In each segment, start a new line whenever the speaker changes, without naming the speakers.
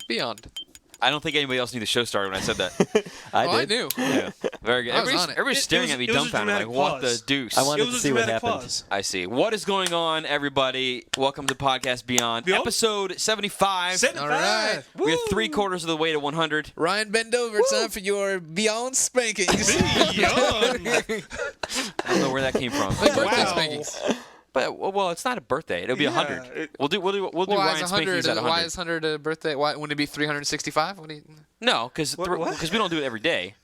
Beyond.
I don't think anybody else knew the show started when I said that.
I did.
knew.
Yeah. Very good.
I was on it.
Everybody's staring at me
it was a
dumbfounded, like,
dramatic
what the
pause.
deuce?
I wanted
It
to
was a
see what
dramatic
happened.
pause.
I see. What is going on, everybody? Welcome to Podcast Beyond. Episode 75.
All right.
We are 3/4 of the way to 100.
Ryan, bend over. Time for your Beyond spankings.
Beyond.
I don't know where that came from.
Like birthday
Wow.
spankings.
But well, it's not a birthday. It'll be 100. We'll do
Why
Ryan
is
spankings at 100.
Why is 100 a birthday? Why wouldn't it be 365? What do you,
No, because
What?
we don't do it every day.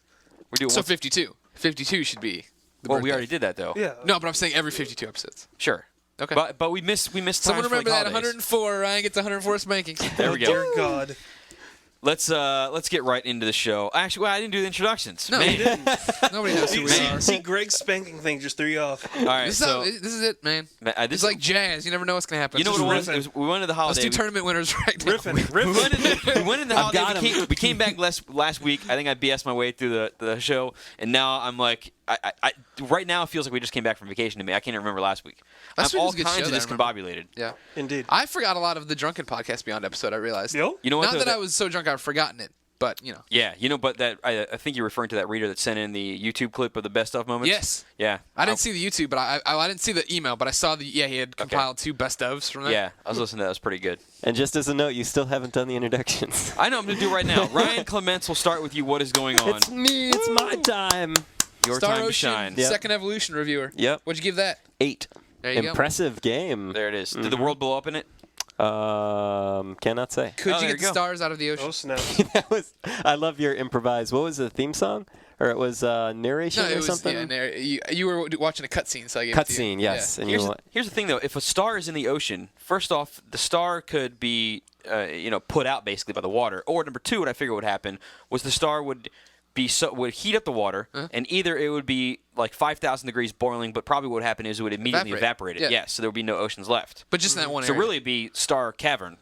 We do it
so
once.
52. 52 should be the
Well,
birthday.
we already did that though.
Yeah.
No, but I'm saying every 52 episodes.
Sure.
Okay.
But we missed
Someone
times for,
remember
like,
that
holidays.
104. Ryan gets 104 spankings.
There we go.
Dear God.
Let's get right into the show. Actually, I didn't do the introductions.
No,
Man.
you didn't. Nobody knows who we are.
See, Greg's spanking thing just threw you off.
All right,
This,
so
this is it, man.
this
It's like jazz. You never know what's going to happen.
you know what it was?
riffing.
It was? We went into the
Let's
holiday.
do tournament winners right now.
Riffing.
We went into the
I've got
holiday.
him.
We came back last week. I think I BS my way through the show, and now I'm like, I right now it feels like we just came back from vacation to me. I can't even remember last week.
Last
I'm
week
all
was a good
kinds
show
of
that I
discombobulated.
Yeah.
Indeed.
I forgot a lot of the Drunken Podcast Beyond episode, I realized.
Yo?
You know what?
Not
though,
that I was so drunk I've forgotten it, but, you know.
Yeah, but that I think you're referring to that reader that sent in the YouTube clip of the best of moments.
Yes.
Yeah.
I didn't see the YouTube, but I didn't see the email, but I saw he had compiled 2 best ofs from that.
Yeah, I was listening to that. It was pretty good.
And just as a note, you still haven't done the introductions.
I know. I'm going to do it right now. Ryan Clements will start with you. What is going on?
It's me. It's my time.
Your
Star
time to
Ocean,
shine.
Yep.
Second Evolution reviewer.
Yep.
What'd you give that?
8.
There you
Impressive game.
There it is. Did the world blow up in it?
Cannot say.
go. Could
Oh,
you
there
get
you
the
go.
stars out of the ocean?
Oh, snap.
That was. I love your improvised. What was the theme song? Or it was narration
No, it
or
was
something?
you were watching a cutscene, so I gave it to you.
Cutscene, yes.
Yeah.
And
Here's the thing, though. If a star is in the ocean, first off, the star could be, put out basically by the water. Or number 2, what I figured would happen was the star would heat up the water, and either it would be like 5,000 degrees boiling, but probably what would happen is it would immediately evaporate it.
Yeah.
Yes, so there would be no oceans left.
But just in that one
So
area.
really, it'd be star cavern.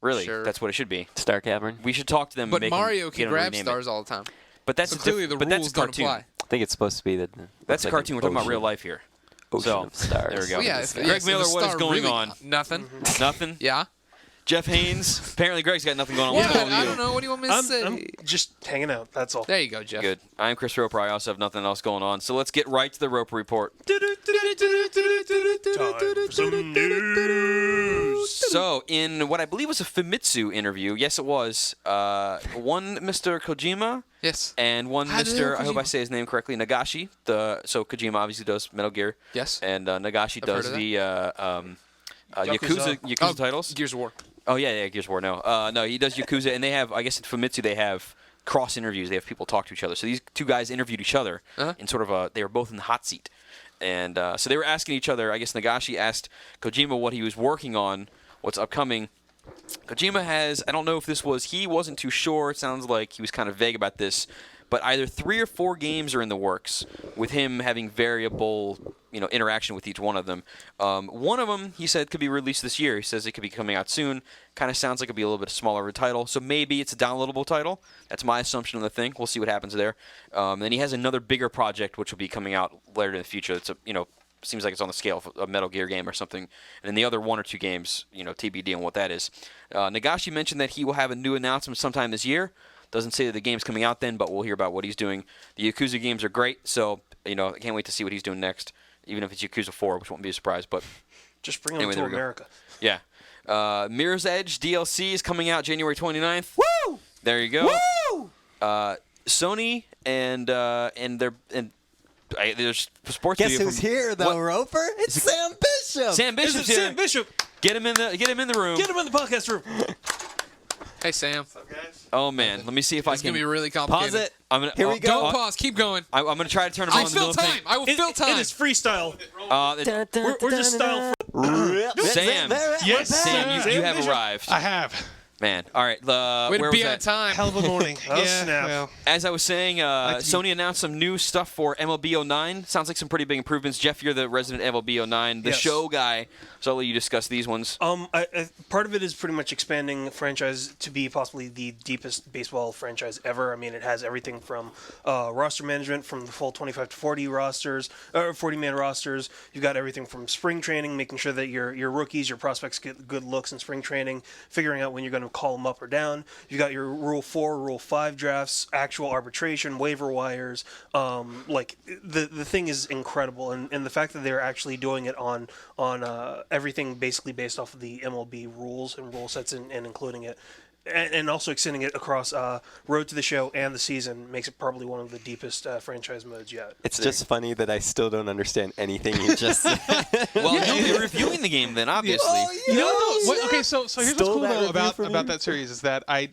Really,
Sure.
that's what it should be.
Star Cavern.
We should talk to them.
But
and
Mario
get
can
them to
grab
rename
stars
it.
all the time.
But that's
So
a
clearly the
but that's
rules
a
don't
cartoon.
apply.
I think it's supposed to be the.
That's a
like
cartoon.
an
We're talking about
ocean.
real life here.
Ocean
So,
of stars.
there we go.
Well, yeah,
in the
if,
sky.
yeah,
Greg
so the
Miller, what is
star
going
really-
on?
Nothing.
Nothing.
Yeah.
Jeff Haynes. Apparently, Greg's got nothing going on.
Yeah,
What's going on
I
with
don't
you?
know. What do you want me to say?
I'm just hanging out. That's all.
There you go, Jeff.
Good. I'm Chris Roper. I also have nothing else going on. So let's get right to the Roper Report.
Time for some news.
So, in what I believe was a Famitsu interview, yes, it was, one Mr. Kojima
Yes.
and one
Hideo
Mr. I hope I
Kojima.
say his name correctly, Nagashi. So Kojima obviously does Metal Gear.
Yes.
And Nagashi
I've
does
heard of
the
Yakuza.
Yakuza titles.
Gears of War.
Oh, yeah, Gears of War, no. No, he does Yakuza, and they have, I guess at Famitsu, they have cross interviews. They have people talk to each other. So these 2 guys interviewed each other in sort of they were both in the hot seat. And so they were asking each other, I guess Nagashi asked Kojima what he was working on, what's upcoming. Kojima has, I don't know if he wasn't too sure. It sounds like he was kind of vague about this. But either 3 or 4 games are in the works, with him having variable, interaction with each one of them. One of them, he said, could be released this year. He says it could be coming out soon. Kind of sounds like it'll be a little bit smaller of a title. So maybe it's a downloadable title. That's my assumption on the thing. We'll see what happens there. Then he has another bigger project, which will be coming out later in the future. It's seems like it's on the scale of a Metal Gear game or something. And then the other 1 or 2 games, TBD on what that is. Nagashi mentioned that he will have a new announcement sometime this year. Doesn't say that the game's coming out then, but we'll hear about what he's doing. The Yakuza games are great, so I can't wait to see what he's doing next, even if it's Yakuza 4, which won't be a surprise. But
Just bring them
Anyway,
to
there we go.
America.
yeah. Mirror's Edge DLC is coming out January 29th. Woo! There you go.
Woo!
Sony and there's sports
Guess
video
who's
from,
here though,
What?
Roper? It's Sam Bishop.
Sam
Is
Bishop's
it
here.
Sam Bishop?
Get him in the room.
Get him in the podcast room.
Hey, Sam.
Oh man, let me see if I
It's
can
going to be really complicated.
Pause it.
I'm gonna,
Here we go.
Don't pause. Keep going.
I'm gonna try to turn him
I
on in the
fill
middle of
time. I will
It-
fill time.
It is freestyle.
the-
We're just style.
Sam.
Yes,
Sam, you have
Sam
arrived.
I have.
Man, all right.
Way to
where
be
was
on
that?
time.
Hell of a morning.
Oh,
yeah,
snap.
well,
As I was saying, Sony announced some new stuff for MLB 09. Sounds like some pretty big improvements. Jeff, you're the resident MLB 09, the
Yes.
show guy, so I'll let you discuss these ones.
Part of it is pretty much expanding the franchise to be possibly the deepest baseball franchise ever. I mean, it has everything from roster management, from the full 25 to 40 rosters, or 40-man rosters. You've got everything from spring training, making sure that your rookies, your prospects get good looks in spring training, figuring out when you're going to call them up or down. You've got your Rule 4, Rule 5 drafts, actual arbitration, waiver wires. The thing is incredible, and the fact that they're actually doing it on everything basically based off of the MLB rules and rule sets and including it. And also extending it across Road to the Show and the season makes it probably one of the deepest franchise modes yet.
It's just funny that I still don't understand anything you just said.
Well, you'll be reviewing the game then, obviously.
you know what? Okay, so here's what's
Stole
cool
that
though
review from
about
you?
that series is that I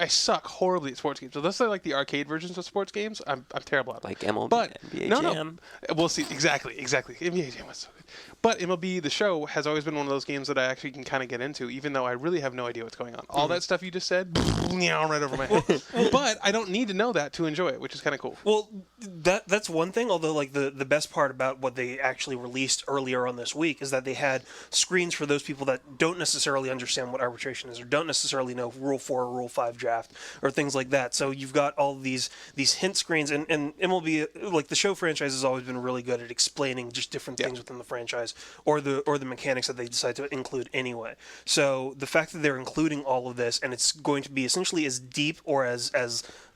suck horribly at sports games. So those are like the arcade versions of sports games. I'm terrible at them.
Like MLB,
But
NBA
no,
Jam.
we'll see exactly. NBA Jam was so good. But MLB The Show has always been one of those games that I actually can kind of get into, even though I really have no idea what's going on. All that stuff you just said, right over my head. But I don't need to know that to enjoy it, which is kind of cool.
Well, that's one thing, although like the best part about what they actually released earlier on this week is that they had screens for those people that don't necessarily understand what arbitration is or don't necessarily know Rule 4 or Rule 5 draft or things like that. So you've got all these hint screens, and MLB, like the show franchise, has always been really good at explaining just different things within the franchise or the mechanics that they decide to include anyway. So the fact that they're including all of this and it's going to be essentially as deep or as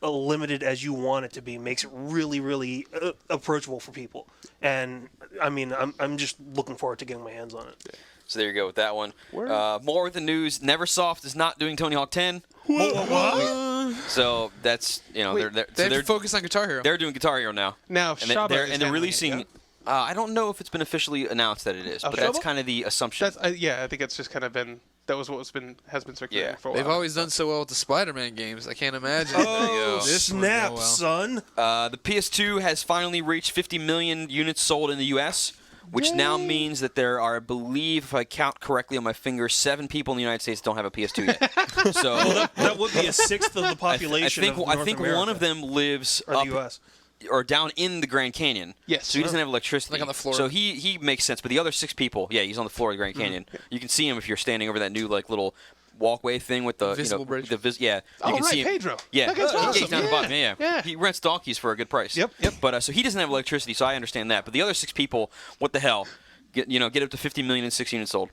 limited as you want it to be makes it really, really approachable for people. And I mean, I'm just looking forward to getting my hands on it.
So there you go with that one. More with the news. Neversoft is not doing Tony Hawk 10.
What?
So that's
They're focused on Guitar Hero.
they're doing Guitar Hero now.
Now,
And
Shaba
they're
is
and they're
handling it,
releasing.
yeah?
I don't know if it's been officially announced that it is, but that's
Shaba?
kind of the assumption.
That's I think it's just kind of been that was what has been circulating
Yeah.
for a while.
They've always done so well with the Spider-Man games. I can't imagine.
Oh,
This one will
snap,
go well.
son.
The PS2 has finally reached 50 million units sold in the U.S., which now means that there are, I believe, if I count correctly on my fingers, 7 people in the United States that don't have a PS2 yet. So
That would be a sixth of the population.
I think one of them lives
or
up
the U.S.
or down in the Grand Canyon.
Yes.
So he doesn't have electricity.
Like on the floor.
So he makes sense. But the other 6 people, yeah, he's on the floor of the Grand Canyon. You can see him if you're standing over that new little walkway thing with the
Visible bridge.
Yeah.
Oh,
you can
right,
see him.
Pedro.
Yeah.
That guy's awesome.
He's down the
Yeah.
bottom. Yeah.
Yeah.
He rents donkeys for a good price.
Yep.
But so he doesn't have electricity, so I understand that. But the other 6 people, what the hell? Get up to 50 million and 6 units sold.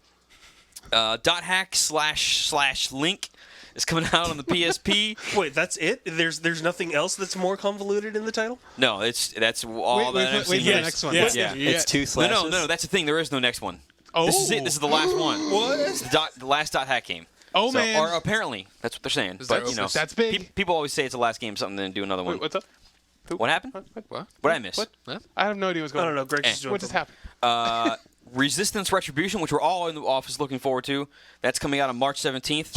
.hack//link is coming out on the PSP.
Wait, that's it? There's nothing else that's more convoluted in the title?
No, that's all that I've
wait
seen.
for the next one.
Yeah.
What's
Yeah.
the-
It's 2 slashes.
No, that's the thing. There is no next one.
Oh.
This is it. This is the last one.
What?
It's the last .hack game.
Oh,
So-
man.
Or apparently, that's what they're saying.
Is
But
there-
you know,
That's big.
People always say it's the last game, something, then do another one.
Wait, what's up?
What happened?
What?
What did I miss?
What?
What?
I have no idea what's
I
going
don't know.
on.
Greg just doing
What just
something.
happened?
Resistance Retribution, which we're all in the office looking forward to. That's coming out on March 17th.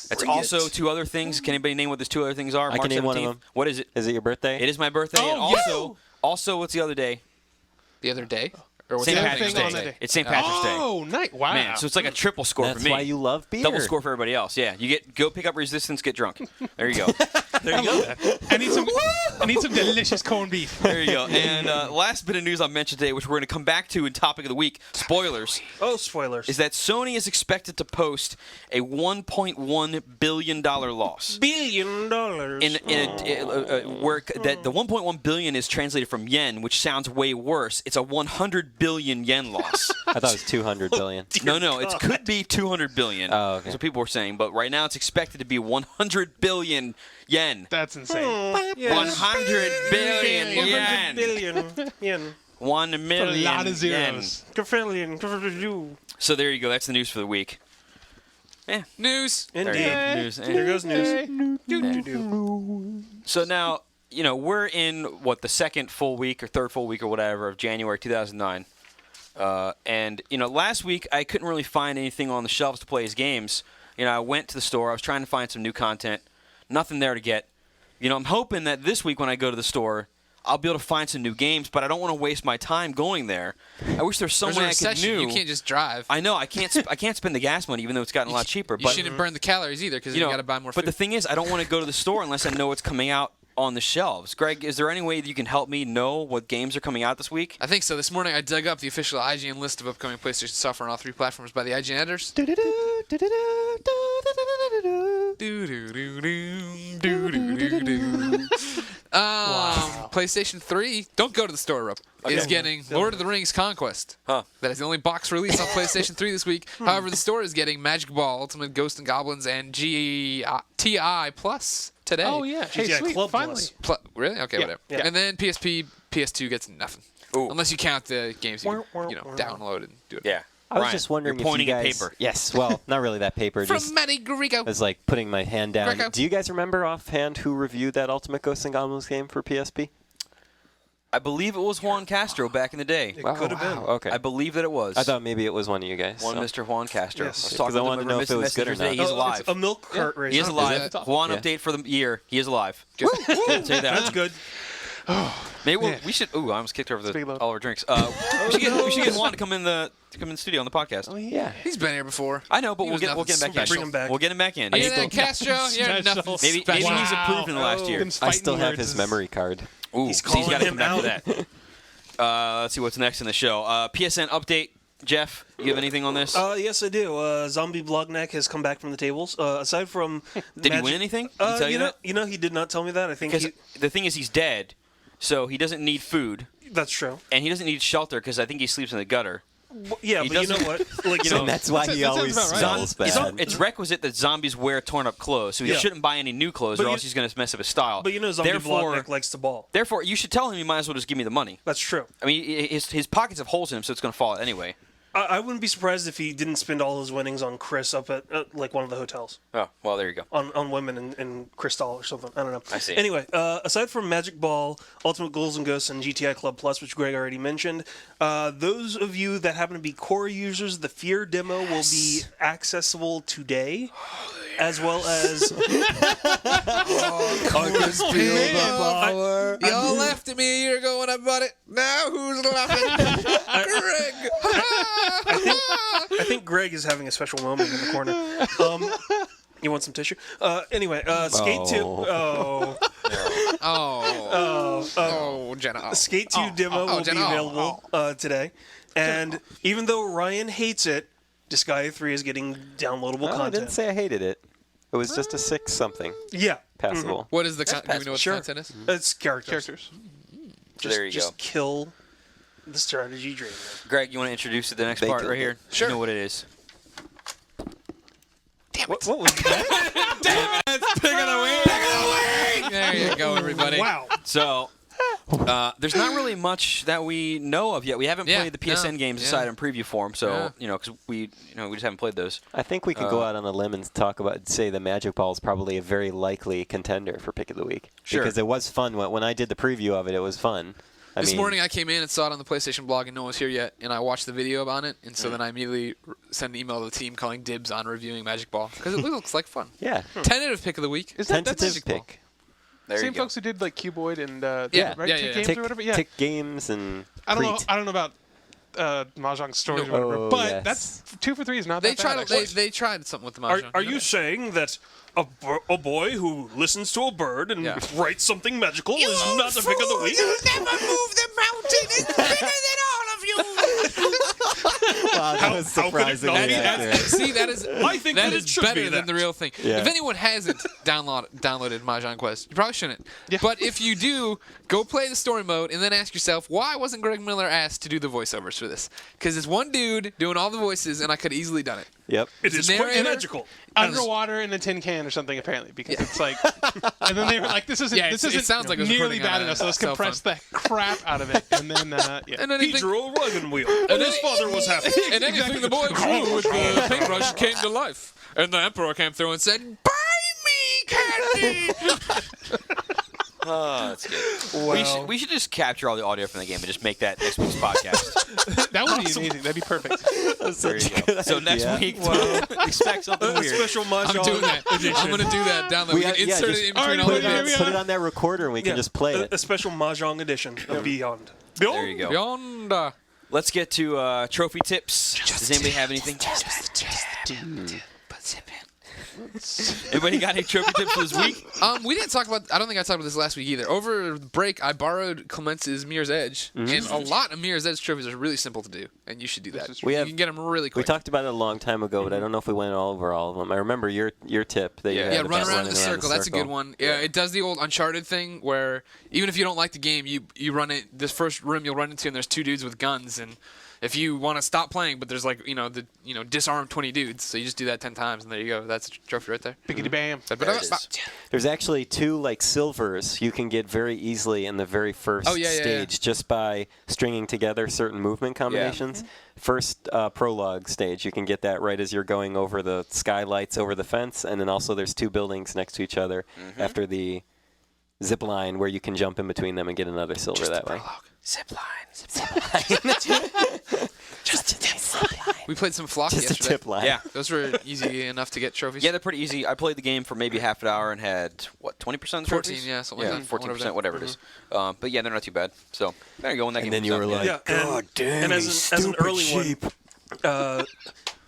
That's
Bring
also
it.
2 other things. Can anybody name what those 2 other things are?
I
March
can name
17th.
one of them.
What is it?
Is it your birthday?
It is my birthday.
Oh,
and
yeah.
also, what's the other day?
The other day? Or what's
St.
the
Patrick's
thing on
Day.
that day?
It's St. Patrick's Day.
Oh, nice. Wow.
Man, so it's like a triple score
That's
for me.
why you love beer.
Double score for everybody else. Yeah, you go pick up Resistance, get drunk. There you go.
There you go.
I need some delicious corned beef.
There you go. And last bit of news I'll mention today, which we're going to come back to in topic of the week, spoilers,
Oh, spoilers.
is that Sony is expected to post a $1.1 billion loss.
$1 billion?
Where that the 1.1 billion is translated from yen, which sounds way worse. It's a 100 billion yen loss.
I thought it was 200 billion.
No, it could be 200 billion.
Oh, okay.
That's what people were saying, but right now it's expected to be 100 billion yen.
That's insane.
100 billion yen.
100 billion yen.
1
That's
million
a lot of
yen.
zeros.
Indeed.
So there you go. That's the news for the week.
News.
There you go. News.
There goes news.
So now, we're in, the second full week or third full week or whatever of January 2009. And, last week I couldn't really find anything on the shelves to play as games. I went to the store. I was trying to find some new content. Nothing there to get. I'm hoping that this week when I go to the store, I'll be able to find some new games, but I don't want to waste my time going there. I wish there's some
There's a
way I could
recession.
do.
You can't just drive.
I know I can't. I can't spend the gas money, even though it's gotten a lot cheaper.
You
But
shouldn't burn the calories either, because you got to buy more food.
But the thing is, I don't want to go to the store unless I know what's coming out on the shelves. Greg, is there any way that you can help me know what games are coming out this week?
I think so. This morning I dug up the official IGN list of upcoming PlayStation software on all 3 platforms by the IGN editors. PlayStation 3, don't go to the store, Rob, is getting Lord of the Rings Conquest.
Huh.
That is the only box release on PlayStation 3 this week. However, the store is getting Magic Ball, Ultimate Ghosts and Goblins, and GTI Plus today.
Oh yeah, hey,
GTI
sweet,
Club
finally.
Really? Okay,
Yeah.
whatever.
Yeah.
And then PSP, PS2 gets nothing.
Ooh.
Unless you count the games you download and do it.
Yeah.
I was
Ryan,
just wondering
you're pointing
if you
at
guys.
paper.
Yes, well, not really that paper.
From
Just
Matty Grego.
I was like putting my hand down.
Greco.
Do you guys remember offhand who reviewed that Ultimate Ghosts and Goblins game for PSP?
I believe it was Juan Castro back in the day.
It could have been.
Okay.
I believe that it was.
I thought maybe it was one of you guys.
One
so.
Mr. Juan Castro.
Yes.
I was
'Cause
talking
I
to
wanted
him
to know
over
if it was
Mr.
good or
Messenger's Day.
not.
He's
Oh,
alive.
It's a milk cart race.
He is alive.
Is it?
Juan
Yeah.
update for the year. He is alive.
Good.
Can't say that.
That's good.
Maybe
Yeah.
we should. Ooh, I almost kicked over
Speak loud.
all our drinks. We should get Juan to come in the studio on the podcast.
Oh
Yeah.
He's been here before.
I know, but
He
we'll
was
get him
nothing
back in.
Bring him back.
We'll get him back in.
You know, Castro, you're
Special.
nothing
Maybe
special.
he's improved in the last year.
Them's
I
fighting
still have
words
his
is-
memory card.
Ooh,
He's
so he's got to
calling
come
him
back for that. Let's see what's next in the show. PSN update. Jeff, you have anything on this?
Yes, I do. Zombie Blogneck has come back from the tables. Aside from
Did he win anything? Did he tell you that?
He did not tell me that. I think
Because the thing is, he's dead, so he doesn't need food,
that's true.
and he doesn't need shelter because I think he sleeps in the gutter.
Yeah,
He
but you know
doesn't-
what? Like
you know,
And that's why
That
he
sounds
always
about right.
smells bad.
It's requisite that zombies wear torn-up clothes, so he
Yeah.
shouldn't buy any new clothes,
But
or
you-
else he's going to mess up his style.
but Zombie Blogneck likes to ball.
Therefore, you should tell him you might as well just give me the money.
That's true.
I mean, his pockets have holes in them, so it's going to fall out anyway.
I wouldn't be surprised if he didn't spend all his winnings on Chris up at like one of the hotels.
Oh, well, there you go.
On women in Crystal or something. I don't know.
I see.
Anyway, aside from Magic Ball, Ultimate Ghouls and Ghosts, and GTI Club Plus, which Greg already mentioned, those of you that happen to be core users, the Fear demo will be accessible today, as well as
Y'all laughed at me a year ago when I bought it. Now who's laughing? Greg.
I think Greg is having a special moment in the corner. You want some tissue? Anyway, Skate 2.
Jenna.
Skate 2 demo will
Jenna.
be available today. And even though Ryan hates it, Disgaea 3 is getting downloadable
Oh, I
content.
didn't say I hated it. It was just a 6 something
Yeah.
passable.
What is the do we know what
Sure.
the content is?
It's characters.
Characters.
There you
just
go.
kill the strategy dream.
Greg, you want to introduce the next
They
part
killed
right here?
it.
Sure.
You know what it is.
What was that?
There you go, everybody.
Wow.
So, there's not really much that we know of yet. We haven't
Yeah,
played the PSN
no,
games
yeah.
aside in preview form, so
Yeah.
because we just haven't played those.
I think we could go out on a limb and talk about, say, the Magic Ball is probably a very likely contender for Pick of the Week.
Sure.
Because it was fun. When I did the preview of it, it was fun.
This morning I came in and saw it on the PlayStation blog and no one was here yet, and I watched the video on it, and so then I immediately sent an email to the team calling dibs on reviewing Magic Ball because it looks like fun.
Yeah.
Tentative pick of the week.
Is that that's
Tentative
Magic Ball.
pick.
There
same
you go.
folks who did like Cuboid and
Yeah,
right?
yeah,
Tick
yeah.
games
Tick,
or whatever. Yeah.
tick games and
I don't know.
Crete.
I don't know about Mahjong Stories
No.
or whatever,
Oh,
but
yes.
that's 2 for 3 is not
They
that bad.
tried.
actually.
They tried something with the
Are,
Mahjong.
are you saying that a boy who listens to a bird and
Yeah.
writes something magical is not the pick of the week?
never move the mountain. It's bigger than all of you.
Wow, that was
how could it
surprisingly
not be?
accurate.
See, that is
I think
that
that
is
it should
better
be
than
that.
the real thing.
Yeah.
If anyone hasn't downloaded Mahjong Quest, you probably shouldn't.
Yeah.
But if you do, go play the story mode and then ask yourself, why wasn't Greg Miller asked to do the voiceovers for this? Because it's one dude doing all the voices, and I could have easily done it.
Yep.
It is quite
narrator?
magical.
Underwater in a tin can or something apparently because it's like, and then they were like, this isn't
Yeah,
this
it
isn't
sounds like it was
nearly
recording on
bad
a
enough, so let's
cell
compress the crap out of it, and then yeah.
And
He
anything,
drew a wagon wheel, and his father was happy.
and anything the boy drew with the paintbrush came to life. And the Emperor came through and said, "Buy me candy."
Oh, that's good.
Wow.
We should just capture all the audio from the game and just make that next week's podcast.
That would be amazing. That'd be perfect.
There you go. So next week, expect something
A
weird.
special mahjong.
I'm doing that. I'm going to do that down there. We can insert it in between all
Alright,
the bits.
yeah.
Put it on that recorder and we can just play it.
A special mahjong edition of Beyond.
There you go.
Beyond.
Let's get to trophy tips. Does anybody have anything? Anybody got any trophy tips for this week?
We didn't talk about. I don't think I talked about this last week either. Over break, I borrowed Clemence's Mirror's Edge, and a lot of Mirror's Edge trophies are really simple to do, and you should do that.
is
true.
You can get them really
We
quick.
talked about it a long time ago, but I don't know if we went over all of them. I remember your tip that you had
Yeah,
about
run around in
running
the circle. That's a good
circle.
one. Yeah, it does the old Uncharted thing where even if you don't like the game, you run it. This first room you'll run into, and there's 2 dudes with guns, and if you want to stop playing, but there's like disarm 20 dudes, so you just do that 10 times, and there you go. That's a trophy right there.
Biggity bam.
There it is.
There's actually 2 like silvers you can get very easily in the very first stage just by stringing together certain movement combinations. First prologue stage, you can get that right as you're going over the skylights over the fence, and then also there's 2 buildings next to each other after the zip line where you can jump in between them and get another silver that way.
Zip line.
Just a tip line.
We played some Flock
Just a
yesterday.
tip line.
Yeah.
Those were easy enough to get trophies.
Yeah, they're pretty easy. I played the game for maybe half an hour and had, 20%
14, yeah, something like that.
14%, whatever it is. But yeah, they're not too bad. So there you go. When that
And
game
then you were
comes out.
like,
Yeah,
God damn,
and
you
as an
stupid
early
sheep.
one,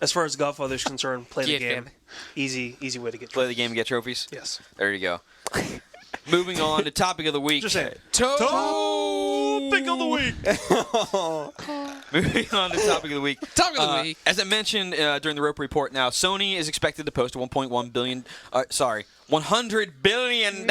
as far as Godfather's concerned, play the
Get
game.
them.
Easy way to get
Play the game and get trophies.
Yes.
There you go. Moving on to topic of the week.
Just saying.
Topic
of the week.
Moving on to topic of the week.
Topic of the week.
As I mentioned during the Rope Report, now Sony is expected to post a $100 billion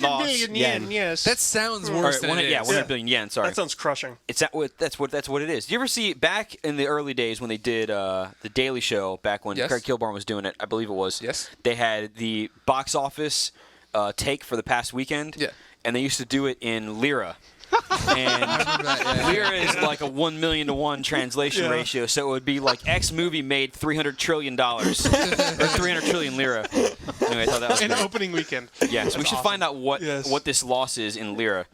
loss.
Yen.
Yes.
That sounds
Or,
worse than it is.
100 billion yen. Sorry,
that sounds crushing.
that's what it is. Do you ever see back in the early days when they did the Daily Show? Back when
Yes.
Craig Kilborn was doing it, I believe it was.
Yes.
They had the box office take for the past weekend.
Yeah.
And they used to do it in lira. And lira is like a 1 million to 1 translation ratio, so it would be like X movie made $300 trillion or 300 trillion lira. Anyway, I thought that was
An
great.
opening weekend.
Yeah, so we should find out what this loss is in lira.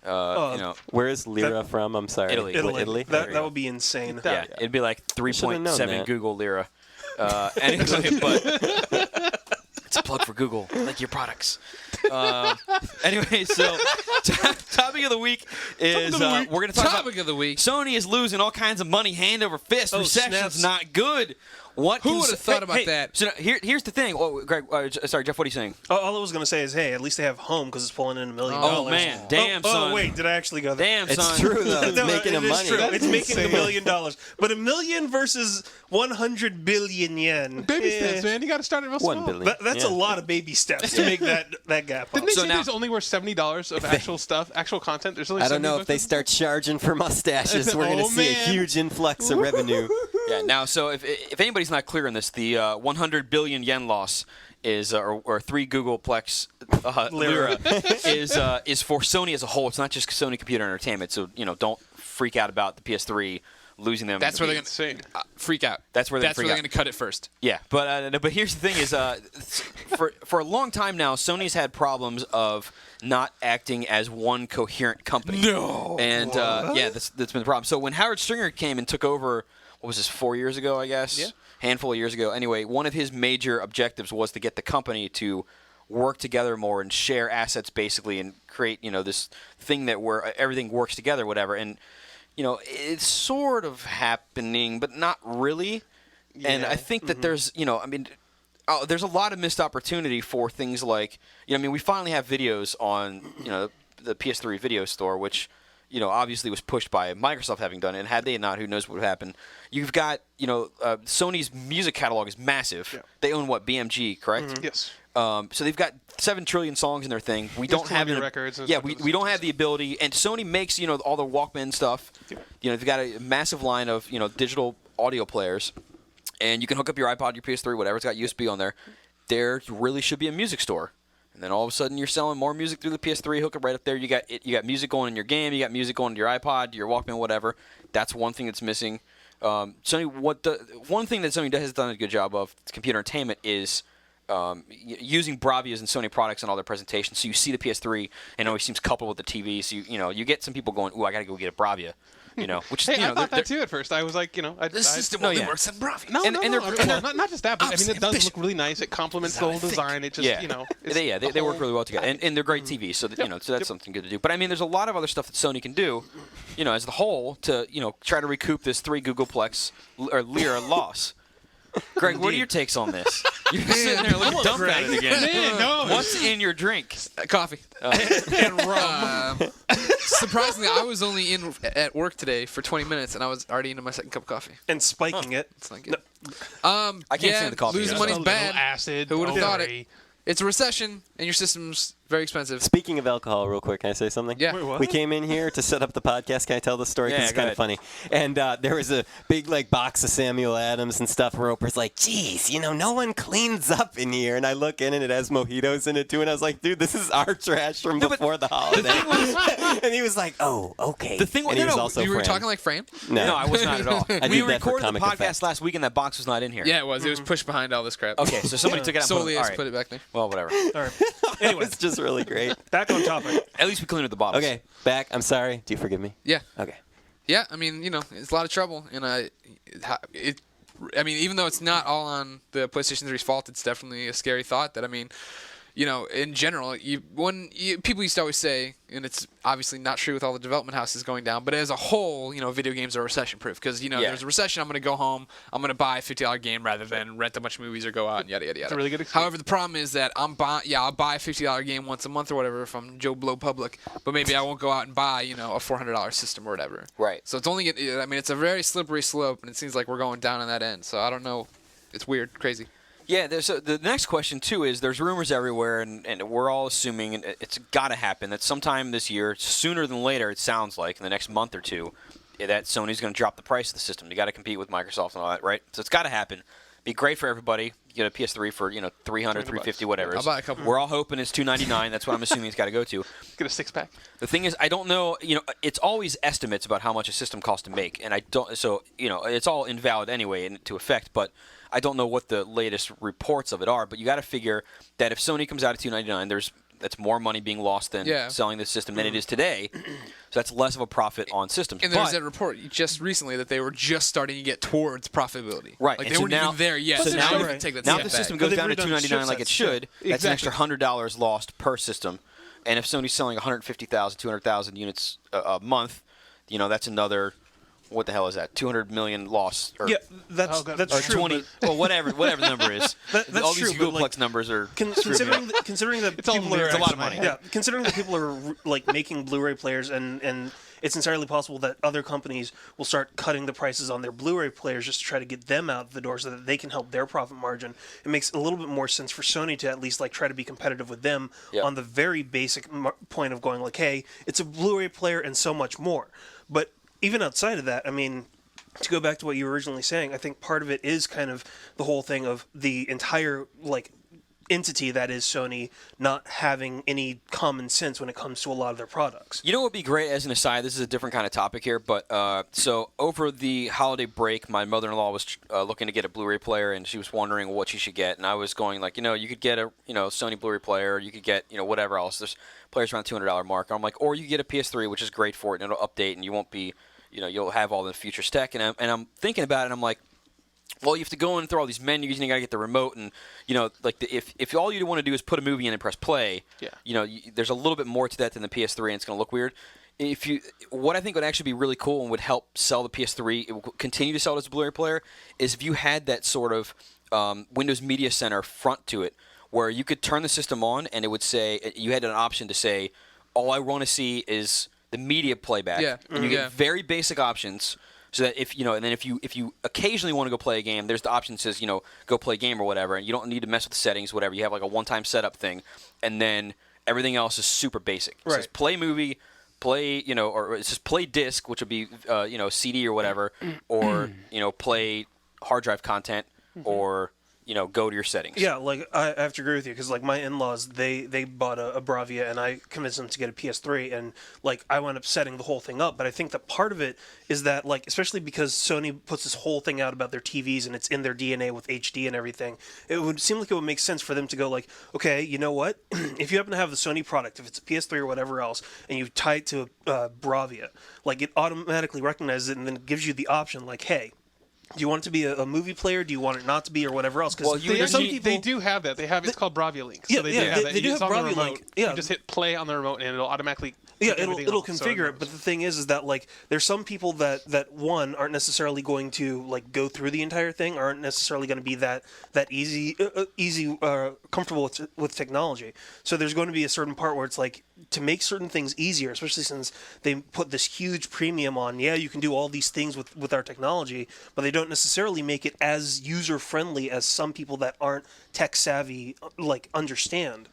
Where is Lira from? I'm sorry.
Italy.
Italy?
That would be insane.
Yeah, it'd be like
should've known
3.7
that.
Google lira. Anyway, but it's a plug for Google. I like your products. Anyway, so topic of the week is we're going to talk about
Topic of the week.
Sony is losing all kinds of money hand over fist.
Oh,
Recession's
snaps.
not good. What?
Who would've thought about that?
So here's the thing. Oh, Greg, sorry, Jeff. What are you saying?
All I was gonna say is, hey, at least they have home because it's pulling in $1 million.
Oh man, damn son.
Oh wait, did I actually go there?
Damn son.
It's true, though. It's
No,
making
it
them
is
money.
true.
That's
It's making
insane.
$1 million, but $1 million versus 100 billion yen.
Baby
Eh,
steps, man. You got to start it real
1
small.
billion.
That's a lot of baby steps to make that gap up.
Didn't they
So
say
now-
there's only worth $70 of actual stuff, actual content? There's only
I don't know
70
if they
bucks?
start charging for mustaches. We're going to
Oh,
see a
man.
huge influx of revenue.
Yeah. Now, so if anybody's not clear on this, the 100 billion yen loss is or 3 Googleplex lira is for Sony as a whole. It's not just Sony Computer Entertainment. So don't freak out about the PS3 losing them.
That's where they're
Insane.
going to freak out.
That's where they're freak out.
going to cut it first.
Yeah, but here's the thing: is for a long time now, Sony's had problems of not acting as one coherent company.
No.
And yeah, that's been the problem. So when Howard Stringer came and took over, what was this, 4 years ago, I guess?
Yeah.
Handful of years ago. Anyway, one of his major objectives was to get the company to work together more and share assets, basically, and create this thing where everything works together, whatever. And it's sort of happening, but not really. And I think that there's, there's a lot of missed opportunity for things like, we finally have videos on, the PS3 video store, which, obviously was pushed by Microsoft having done it. And had they not, who knows what would happen. You've got, Sony's music catalog is massive. Yeah. They own what, BMG, correct?
Mm-hmm. Yes.
So they've got 7 trillion songs in their thing. We don't have
Columbia Records and
yeah,
stuff.
we don't have the ability. And Sony makes all the Walkman stuff.
Yeah.
They've got a massive line of digital audio players, and you can hook up your iPod, your PS3, whatever. It's got USB on there. There really should be a music store. And then all of a sudden you're selling more music through the PS3. Hook up right up there. You got music going in your game. You got music going to your iPod, your Walkman, whatever. That's one thing that's missing. Sony, one thing that Sony has done a good job of, computer entertainment, is using Bravias and Sony products in all their presentations. So you see the PS3 and it always seems coupled with the TV. So you get some people going, "Ooh, I got to go get a Bravia." Which
Hey,
is,
I thought that too at first. I was like,
This system only works on Bravia.
No,
And they're-
well, not just that, but I mean, it does look really nice. It complements the whole design. It just,
they work really well together, and they're great TVs. So so that's something good to do. But I mean, there's a lot of other stuff that Sony can do, as the whole to try to recoup this 3 Googleplex or Lira loss. Greg, what are your takes on this? You're sitting there looking dumbfounded again.
Man, no.
What's in your drink?
Coffee.
And rum.
Surprisingly, I was only in at work today for 20 minutes, and I was already into my second cup of coffee.
And spiking it.
It's not good.
I can't stand the coffee.
Losing
Just
money's
a little
bad.
acid.
Who would have
don't
thought
worry.
it? It's a recession, and your system's very expensive.
Speaking of alcohol, real quick, can I say something?
Yeah.
Wait, what?
We came in here to set up the podcast. Can I tell the story? 'Cause
Yeah,
it's
go
kind of
ahead.
funny. And there was a big box of Samuel Adams and stuff. Roper's like, geez, no one cleans up in here. And I look in and it has mojitos in it too. And I was like, dude, this is our trash from before the holiday. And he was like, oh, okay.
The thing was,
and he was also
you were
Fran.
talking like Fran?
No, I was not at all.
I
We
did that for
recorded the
comic
podcast
effect.
last week, and that box was not in here.
Yeah, it was. It was pushed behind all this crap.
Okay, so somebody took it out. And
Solely
all
has
right.
put it back there.
Well, whatever.
All right. Anyway,
It's just really great.
back on topic.
At least we cleaned up the bottles.
Okay, back. I'm sorry. Do you forgive me?
Yeah.
Okay.
Yeah, I mean, it's a lot of trouble, and I mean, even though it's not all on the PlayStation 3's fault, it's definitely a scary thought. That in general, people used to always say, and it's obviously not true with all the development houses going down, but as a whole, video games are recession-proof because there's a recession. I'm going to go home, I'm going to buy a $50 game rather than rent a bunch of movies or go out and yada yada yada.
It's a really good excuse.
However, the problem is that I'll buy a $50 game once a month or whatever if I'm Joe Blow Public, but maybe I won't go out and buy a $400 system or whatever.
Right.
So it's a very slippery slope, and it seems like we're going down on that end. So I don't know. It's weird, crazy.
Yeah, the next question, too, is there's rumors everywhere, and we're all assuming, and it's got to happen, that sometime this year, sooner than later, it sounds like, in the next month or two, that Sony's going to drop the price of the system. You got to compete with Microsoft and all that, right? So it's got to happen. Be great for everybody. You get a PS3 for, $300, $350, whatever.
I'll buy a couple.
We're all hoping it's $299. That's what I'm assuming it's got to go to.
Get a 6-pack.
The thing is, I don't know. It's always estimates about how much a system costs to make, and I don't. So it's all invalid anyway to effect. But I don't know what the latest reports of it are. But you got to figure that if Sony comes out at $299, that's more money being lost than selling the system than it is today. So that's less of a profit on systems.
And there's that report just recently that they were just starting to get towards profitability.
Right.
Like
and
they
so
weren't
now,
even there yet.
So
So
now,
now
if,
we can take that
now
step
if the
back.
system goes
They've
down to
redone
$299 like it
chipsets,
should,
yeah.
that's an
Exactly.
extra $100 lost per system. And if Sony's selling 150,000, 200,000 units a month, that's another. What the hell is that? 200 million loss. Or,
Yeah, that's
or
true.
20. Well, whatever the number is.
That's
all
true,
these
but,
Googleplex numbers are.
Considering that
all
people are
lyrics,
a lot of money.
Yeah, considering that people are making Blu-ray players, and it's entirely possible that other companies will start cutting the prices on their Blu-ray players just to try to get them out the door so that they can help their profit margin. It makes a little bit more sense for Sony to at least try to be competitive with them on the very basic point of going hey, it's a Blu-ray player and so much more. But even outside of that, I mean, to go back to what you were originally saying, I think part of it is kind of the whole thing of the entire entity that is Sony not having any common sense when it comes to a lot of their products.
You know what would be great as an aside? This is a different kind of topic here, but so over the holiday break, my mother-in-law was looking to get a Blu-ray player, and she was wondering what she should get, and I was going you could get a Sony Blu-ray player, you could get whatever else. There's players around the $200 mark. I'm like, or you get a PS3, which is great for it, and it'll update, and you won't be, you'll have all the future tech, and I'm thinking about it, and I'm like, well, you have to go in through all these menus, and you got to get the remote, and if all you want to do is put a movie in and press play, there's a little bit more to that than the PS3, and it's going to look weird. What I think would actually be really cool and would help sell the PS3, it will continue to sell it as a Blu-ray player, is if you had that sort of Windows Media Center front to it, where you could turn the system on, and it would say you had an option to say, all I want to see is the media playback, and you get very basic options. So that if and then if you occasionally want to go play a game, there's the option that says go play a game or whatever, and you don't need to mess with the settings, whatever. You have a one-time setup thing, and then everything else is super basic. It says play movie, play or it says play disc, which would be CD or whatever, or play hard drive content, or go to your settings.
Yeah, like I have to agree with you because like my in-laws, they bought a Bravia and I convinced them to get a PS3 and like I wound up setting the whole thing up. But I think that part of it is that like especially because Sony puts this whole thing out about their TVs and it's in their DNA with HD and everything, it would seem like it would make sense for them to go like, okay, you know what? If you happen to have the Sony product, if it's a PS3 or whatever else, and you tie it to Bravia, like it automatically recognizes it and then gives you the option like, hey. Do you want it to be a movie player? Do you want it not to be, or whatever else? Because
they do have that. They have it's called Bravia Link. So they do have that.
They do have Bravia Link. Yeah.
You just hit play on the remote and it'll automatically.
It'll configure it. But the thing is that like there's some people that one aren't necessarily going to like go through the entire thing, aren't necessarily going to be that easy comfortable with technology. So there's going to be a certain part where it's like to make certain things easier, especially since they put this huge premium on. Yeah, you can do all these things with our technology, but they don't necessarily make it as user friendly as some people that aren't tech savvy like understand.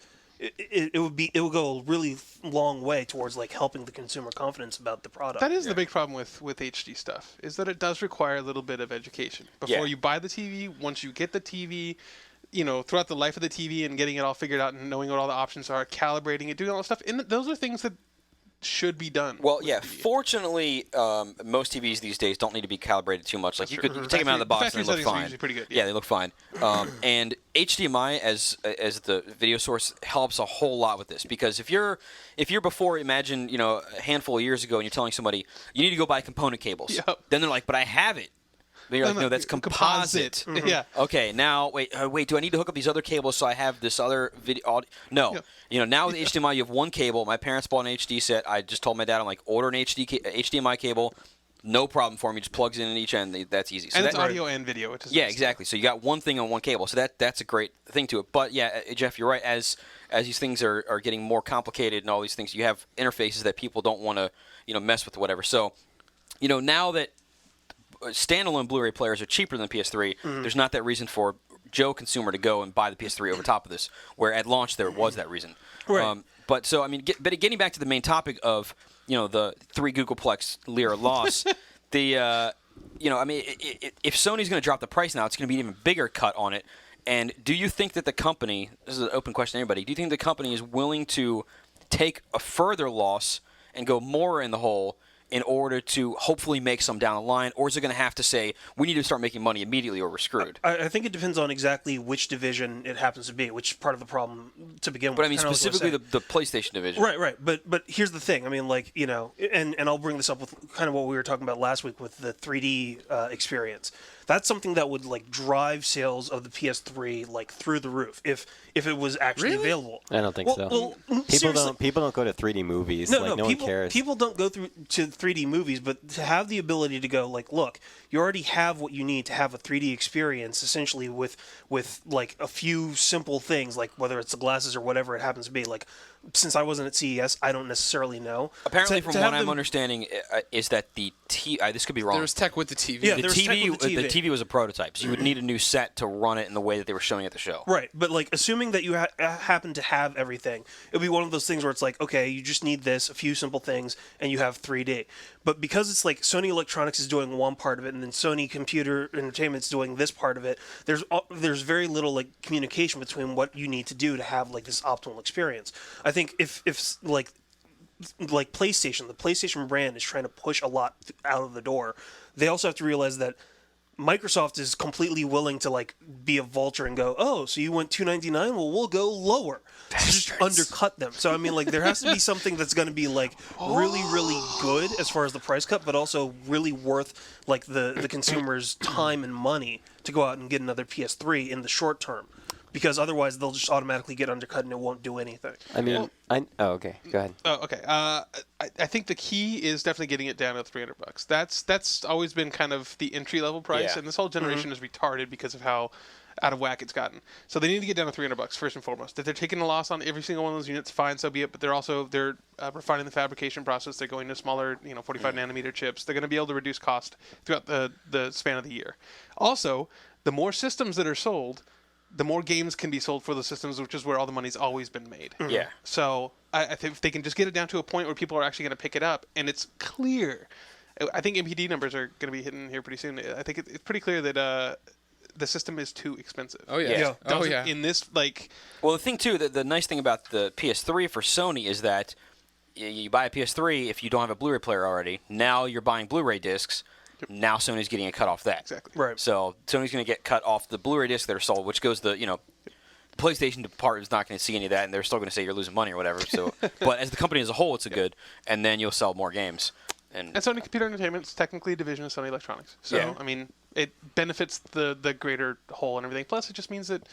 It would go a really long way towards like helping the consumer confidence about the product.
That is the big problem with HD stuff, is that it does require a little bit of education before you buy the TV. Once you get the TV, throughout the life of the TV and getting it all figured out and knowing what all the options are, calibrating it, doing all that stuff, and those are things that should be done.
Well, yeah. Fortunately, most TVs these days don't need to be calibrated too much. Like you could take them out of the box and they look fine.
Usually pretty good.
Yeah, they look fine. And HDMI as the video source helps a whole lot with this because if you're before, imagine a handful of years ago, and you're telling somebody you need to go buy component cables.
Yep.
Then they're like, but I have it. You're like, no, that's composite.
Mm-hmm. Yeah.
Okay, now wait. Do I need to hook up these other cables so I have this other video? No.
Yeah.
Now with HDMI, you have one cable. My parents bought an HD set. I just told my dad, I'm like, order an HDMI cable. No problem for me. Just plugs in at each end. That's easy. So
and it's audio and video. Which is
yeah, exactly. So you got one thing on one cable. So that's a great thing to it. But yeah, Jeff, you're right. As these things are getting more complicated and all these things, you have interfaces that people don't want to mess with or whatever. So now that standalone Blu-ray players are cheaper than PS3. There's not that reason for Joe consumer to go and buy the PS3 over top of this, where at launch there was that reason.
Right.
But so I mean, getting back to the main topic of the 3 Googleplex lira loss, if Sony's going to drop the price now, it's going to be an even bigger cut on it. And do you think that the company, this is an open question to anybody, do you think the company is willing to take a further loss and go more in the hole in order to hopefully make some down the line, or is it going to have to say, we need to start making money immediately or we're screwed?
I think it depends on exactly which division it happens to be, which part of the problem to begin with.
But I mean, specifically the PlayStation division.
Right. But here's the thing. I mean, like, and I'll bring this up with kind of what we were talking about last week with the 3D experience. That's something that would like drive sales of the PS3 like through the roof if it was actually available.
I don't think so. People don't go to 3D movies. No one cares.
People don't go to 3D movies, but to have the ability to go like, look, you already have what you need to have a 3D experience, essentially with like a few simple things, like whether it's the glasses or whatever it happens to be. Like, since I wasn't at CES, I don't necessarily know.
Apparently, from what I'm understanding, is that the this could be wrong.
There was tech with the TV.
Yeah,
the TV was a prototype, so you would need a new set to run it in the way that they were showing at the show.
Right, but like assuming that you happen to have everything, it would be one of those things where it's like, okay, you just need this, a few simple things, and you have 3D. But because it's like Sony Electronics is doing one part of it, and then Sony Computer Entertainment's doing this part of it, there's very little like communication between what you need to do to have like this optimal experience. I think if like PlayStation, the PlayStation brand is trying to push a lot out of the door, they also have to realize that Microsoft is completely willing to like be a vulture and go, oh, so you went $299? Well, we'll go lower. Just undercut them. So I mean, like there has to be something that's going to be like really, really good as far as the price cut, but also really worth like the consumer's time and money to go out and get another PS3 in the short term. Because otherwise they'll just automatically get undercut and it won't do anything.
I mean, okay, go ahead.
Oh, okay. I think the key is definitely getting it down to $300. That's always been kind of the entry level price, and this whole generation is retarded because of how out of whack it's gotten. So they need to get down to $300 first and foremost. If they're taking a loss on every single one of those units, fine, so be it. But they're refining the fabrication process. They're going to smaller, 45 nanometer chips. They're going to be able to reduce cost throughout the span of the year. Also, the more systems that are sold, the more games can be sold for the systems, which is where all the money's always been made.
Yeah.
So I think if they can just get it down to a point where people are actually going to pick it up, and it's clear. I think MPD numbers are going to be hitting here pretty soon. I think it's pretty clear that the system is too expensive.
Oh yeah.
Yeah.
Oh yeah.
In this
Well, the thing too, the nice thing about the PS3 for Sony is that you buy a PS3 if you don't have a Blu-ray player already. Now you're buying Blu-ray discs. Now Sony's getting a cut off that.
Exactly.
Right.
So Sony's going to get cut off the Blu-ray discs that are sold, which goes the PlayStation department is not going to see any of that, and they're still going to say you're losing money or whatever. So, but as the company as a whole, it's a good, and then you'll sell more games. And
Sony Computer Entertainment is technically a division of Sony Electronics. So
Yeah.
I mean, it benefits the greater whole and everything. Plus, it just means that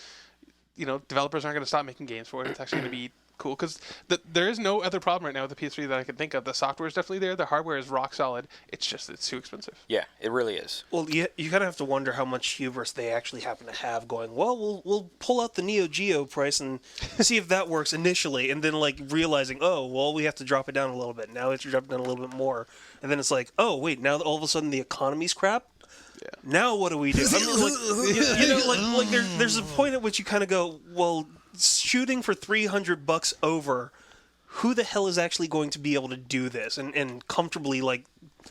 developers aren't going to stop making games for it. It's actually going to be cool because there is no other problem right now with the PS3 that I can think of. The software is definitely there. The hardware is rock solid. It's just it's too expensive.
yeah, it really is.
Well, you kind of have to wonder how much hubris they actually happen to have going, well, we'll pull out the Neo Geo price and see if that works initially, and then, like, realizing, oh, well, we have to drop it down a little bit. Now we have to drop it down a little bit more. And then it's like, oh, wait, now all of a sudden the economy's crap?
Yeah.
Now what do we do? I mean, like there's a point at which you kind of go, well, shooting for $300 over, who the hell is actually going to be able to do this and comfortably, like,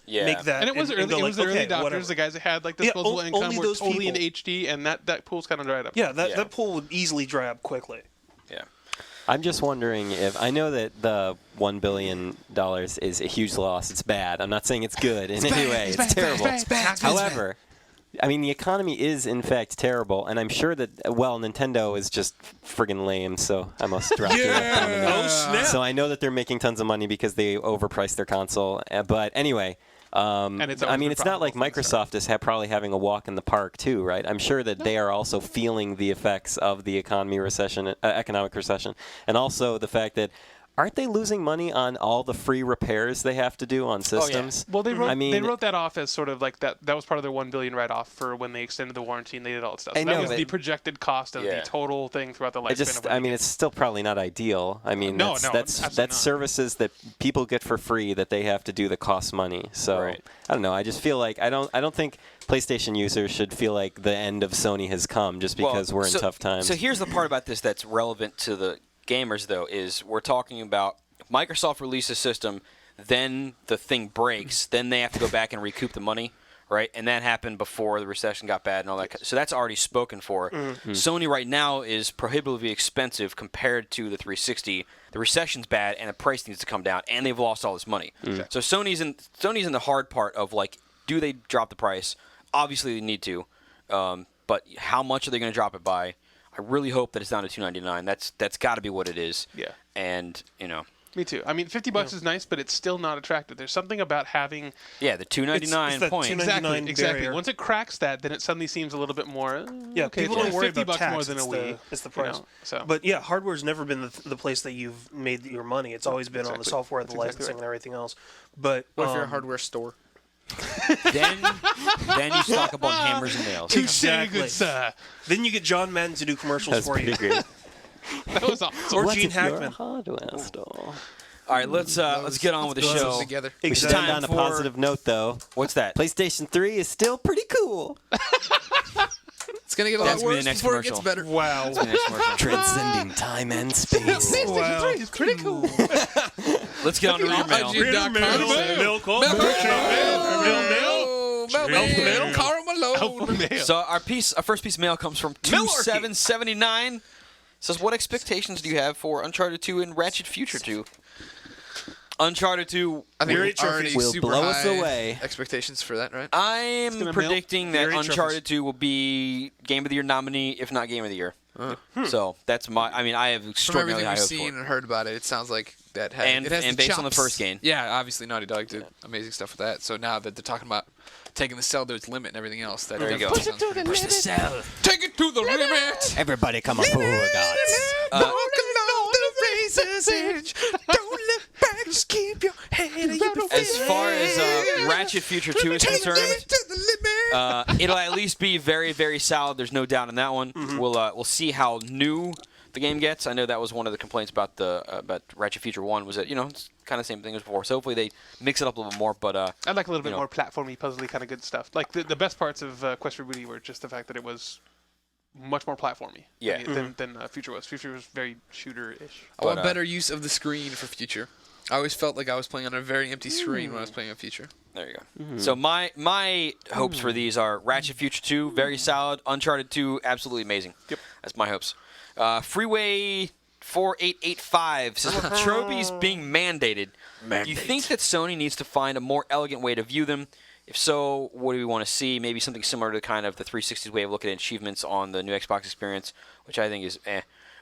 Yeah.
make that?
And it was
and go,
it was
like,
the early
okay,
adopters,
whatever.
the guys that had like
Yeah,
disposable income,
only
were
those
totally
people.
in HD, and that pool's kind of dried up.
Yeah,
Yeah.
that pool would easily dry up quickly.
Yeah.
I'm just wondering if I know that the $1 billion is a huge loss. It's bad. I'm not saying it's good in any way. It's terrible. However, I mean, the economy is in fact terrible, and I'm sure that Nintendo is just friggin' lame. So I must drop the F bomb in there.
Oh, snap.
So I know that they're making tons of money because they overpriced their console. But anyway.
And it's always been
it's not like
profitable for them,
Microsoft is probably having a walk in the park too, right? I'm sure that they are also feeling the effects of the economic recession, and also the fact that aren't they losing money on all the free repairs they have to do on systems?
Well, they wrote,
I mean,
they wrote that off as sort of like that. That was part of their $1 billion write-off for when they extended the warranty and they did all that stuff. So
I
that
know,
was
but-
the projected cost of
Yeah.
the total thing throughout the lifespan.
I mean, it's still probably not ideal. I mean,
No,
that's
absolutely not.
services that people get for free that they have to do that cost money. So
Right.
I don't know. I just feel like I don't think PlayStation users should feel like the end of Sony has come just because we're in tough times.
So here's the part about this that's relevant to the gamers, though, is we're talking about Microsoft releases a system, then the thing breaks, then they have to go back and recoup the money, right? And that happened before the recession got bad and all that. So that's already spoken for. Sony right now is prohibitively expensive compared to the 360. The recession's bad, and the price needs to come down, and they've lost all this money. So Sony's in the hard part of, like, do they drop the price? Obviously they need to, but how much are they going to drop it by? I really hope that it's down to $299. That's got to be what it is.
Yeah.
And
Me too. I mean, $50 is nice, but it's still not attractive. There's something about having
the $299
it's that
point.
$299
exactly.
barrier.
Once it cracks that, then it suddenly seems a little bit more.
Yeah,
okay,
people
it's
don't
only
worry about
$50
tax.
more than a Wii.
It's the
you
price.
know, so.
But yeah, hardware's never been the place that you've made your money. It's always been on the
Exactly.
software, the
That's exactly
licensing,
right.
and everything else. But
What if you're a hardware store?
then you stock up on hammers and nails.
Exactly.
Good sir.
Then you get John Madden to do commercials
That's
for you,
pretty great.
That was awesome.
or
What
Gene
if you're a
Hackman.
hardware store?
All right, let's get on with the
Let's
show.
together.
We should
Exactly.
end on a
for-
positive note, though.
What's that?
PlayStation 3 is still pretty cool.
It's gonna get a
That's
lot
gonna be the
worse
next
before it gets
commercial.
better.
Wow.
That's the next commercial.
Transcending time and space.
Wow.
It's pretty cool.
Let's get on to reader mail.
IGN.com. Mail. Carl Malone.
So our first piece of mail comes from 2779. Says, what expectations do you have for Uncharted 2 and Ratchet Future 2? Uncharted 2,
I think
Very
we already
will
super
blow us
high
away.
expectations for that, right?
I'm
gonna
predicting that
Very
Uncharted
trophies.
2 will be Game of the Year nominee, if not Game of the Year. So that's I have
From
extraordinarily
everything
high
we've
hopes
seen
for it.
and heard about it, it sounds like that has,
And-
it has
and
the
based on the
chops.
first game.
Yeah, obviously Naughty Dog did amazing stuff with that. So now that they're talking about taking the cell to its limit and everything else, that
There you go.
definitely sounds pretty
Push the cell.
Take it to the limit.
Everybody come on board, gods.
Walk along the razor's edge. Don't look back, just keep your head in your
As far as Ratchet Future 2 is concerned,
to the limit.
it'll at least be very, very solid. There's no doubt in that one. We'll see how new the game gets. I know that was one of the complaints about about Ratchet Future 1 was that it's kind of the same thing as before. So hopefully they mix it up a little bit more. But
I like a little bit
you know.
more platformy, puzzly kind of good stuff. Like the best parts of Quest for Booty were just the fact that it was much more platformy.
Yeah.
Than Future was. Future was very shooter-ish.
I want
But,
better use of the screen for Future. I always felt like I was playing on a very empty screen when I was playing a Future.
There you go. So my hopes for these are Ratchet Future 2, very solid. Uncharted 2, absolutely amazing.
Yep.
That's my hopes. Freeway 4885 says with trophies being mandated, do you think that Sony needs to find a more elegant way to view them? If so, what do we want to see? Maybe something similar to kind of the 360's way of looking at achievements on the new Xbox experience, which I think is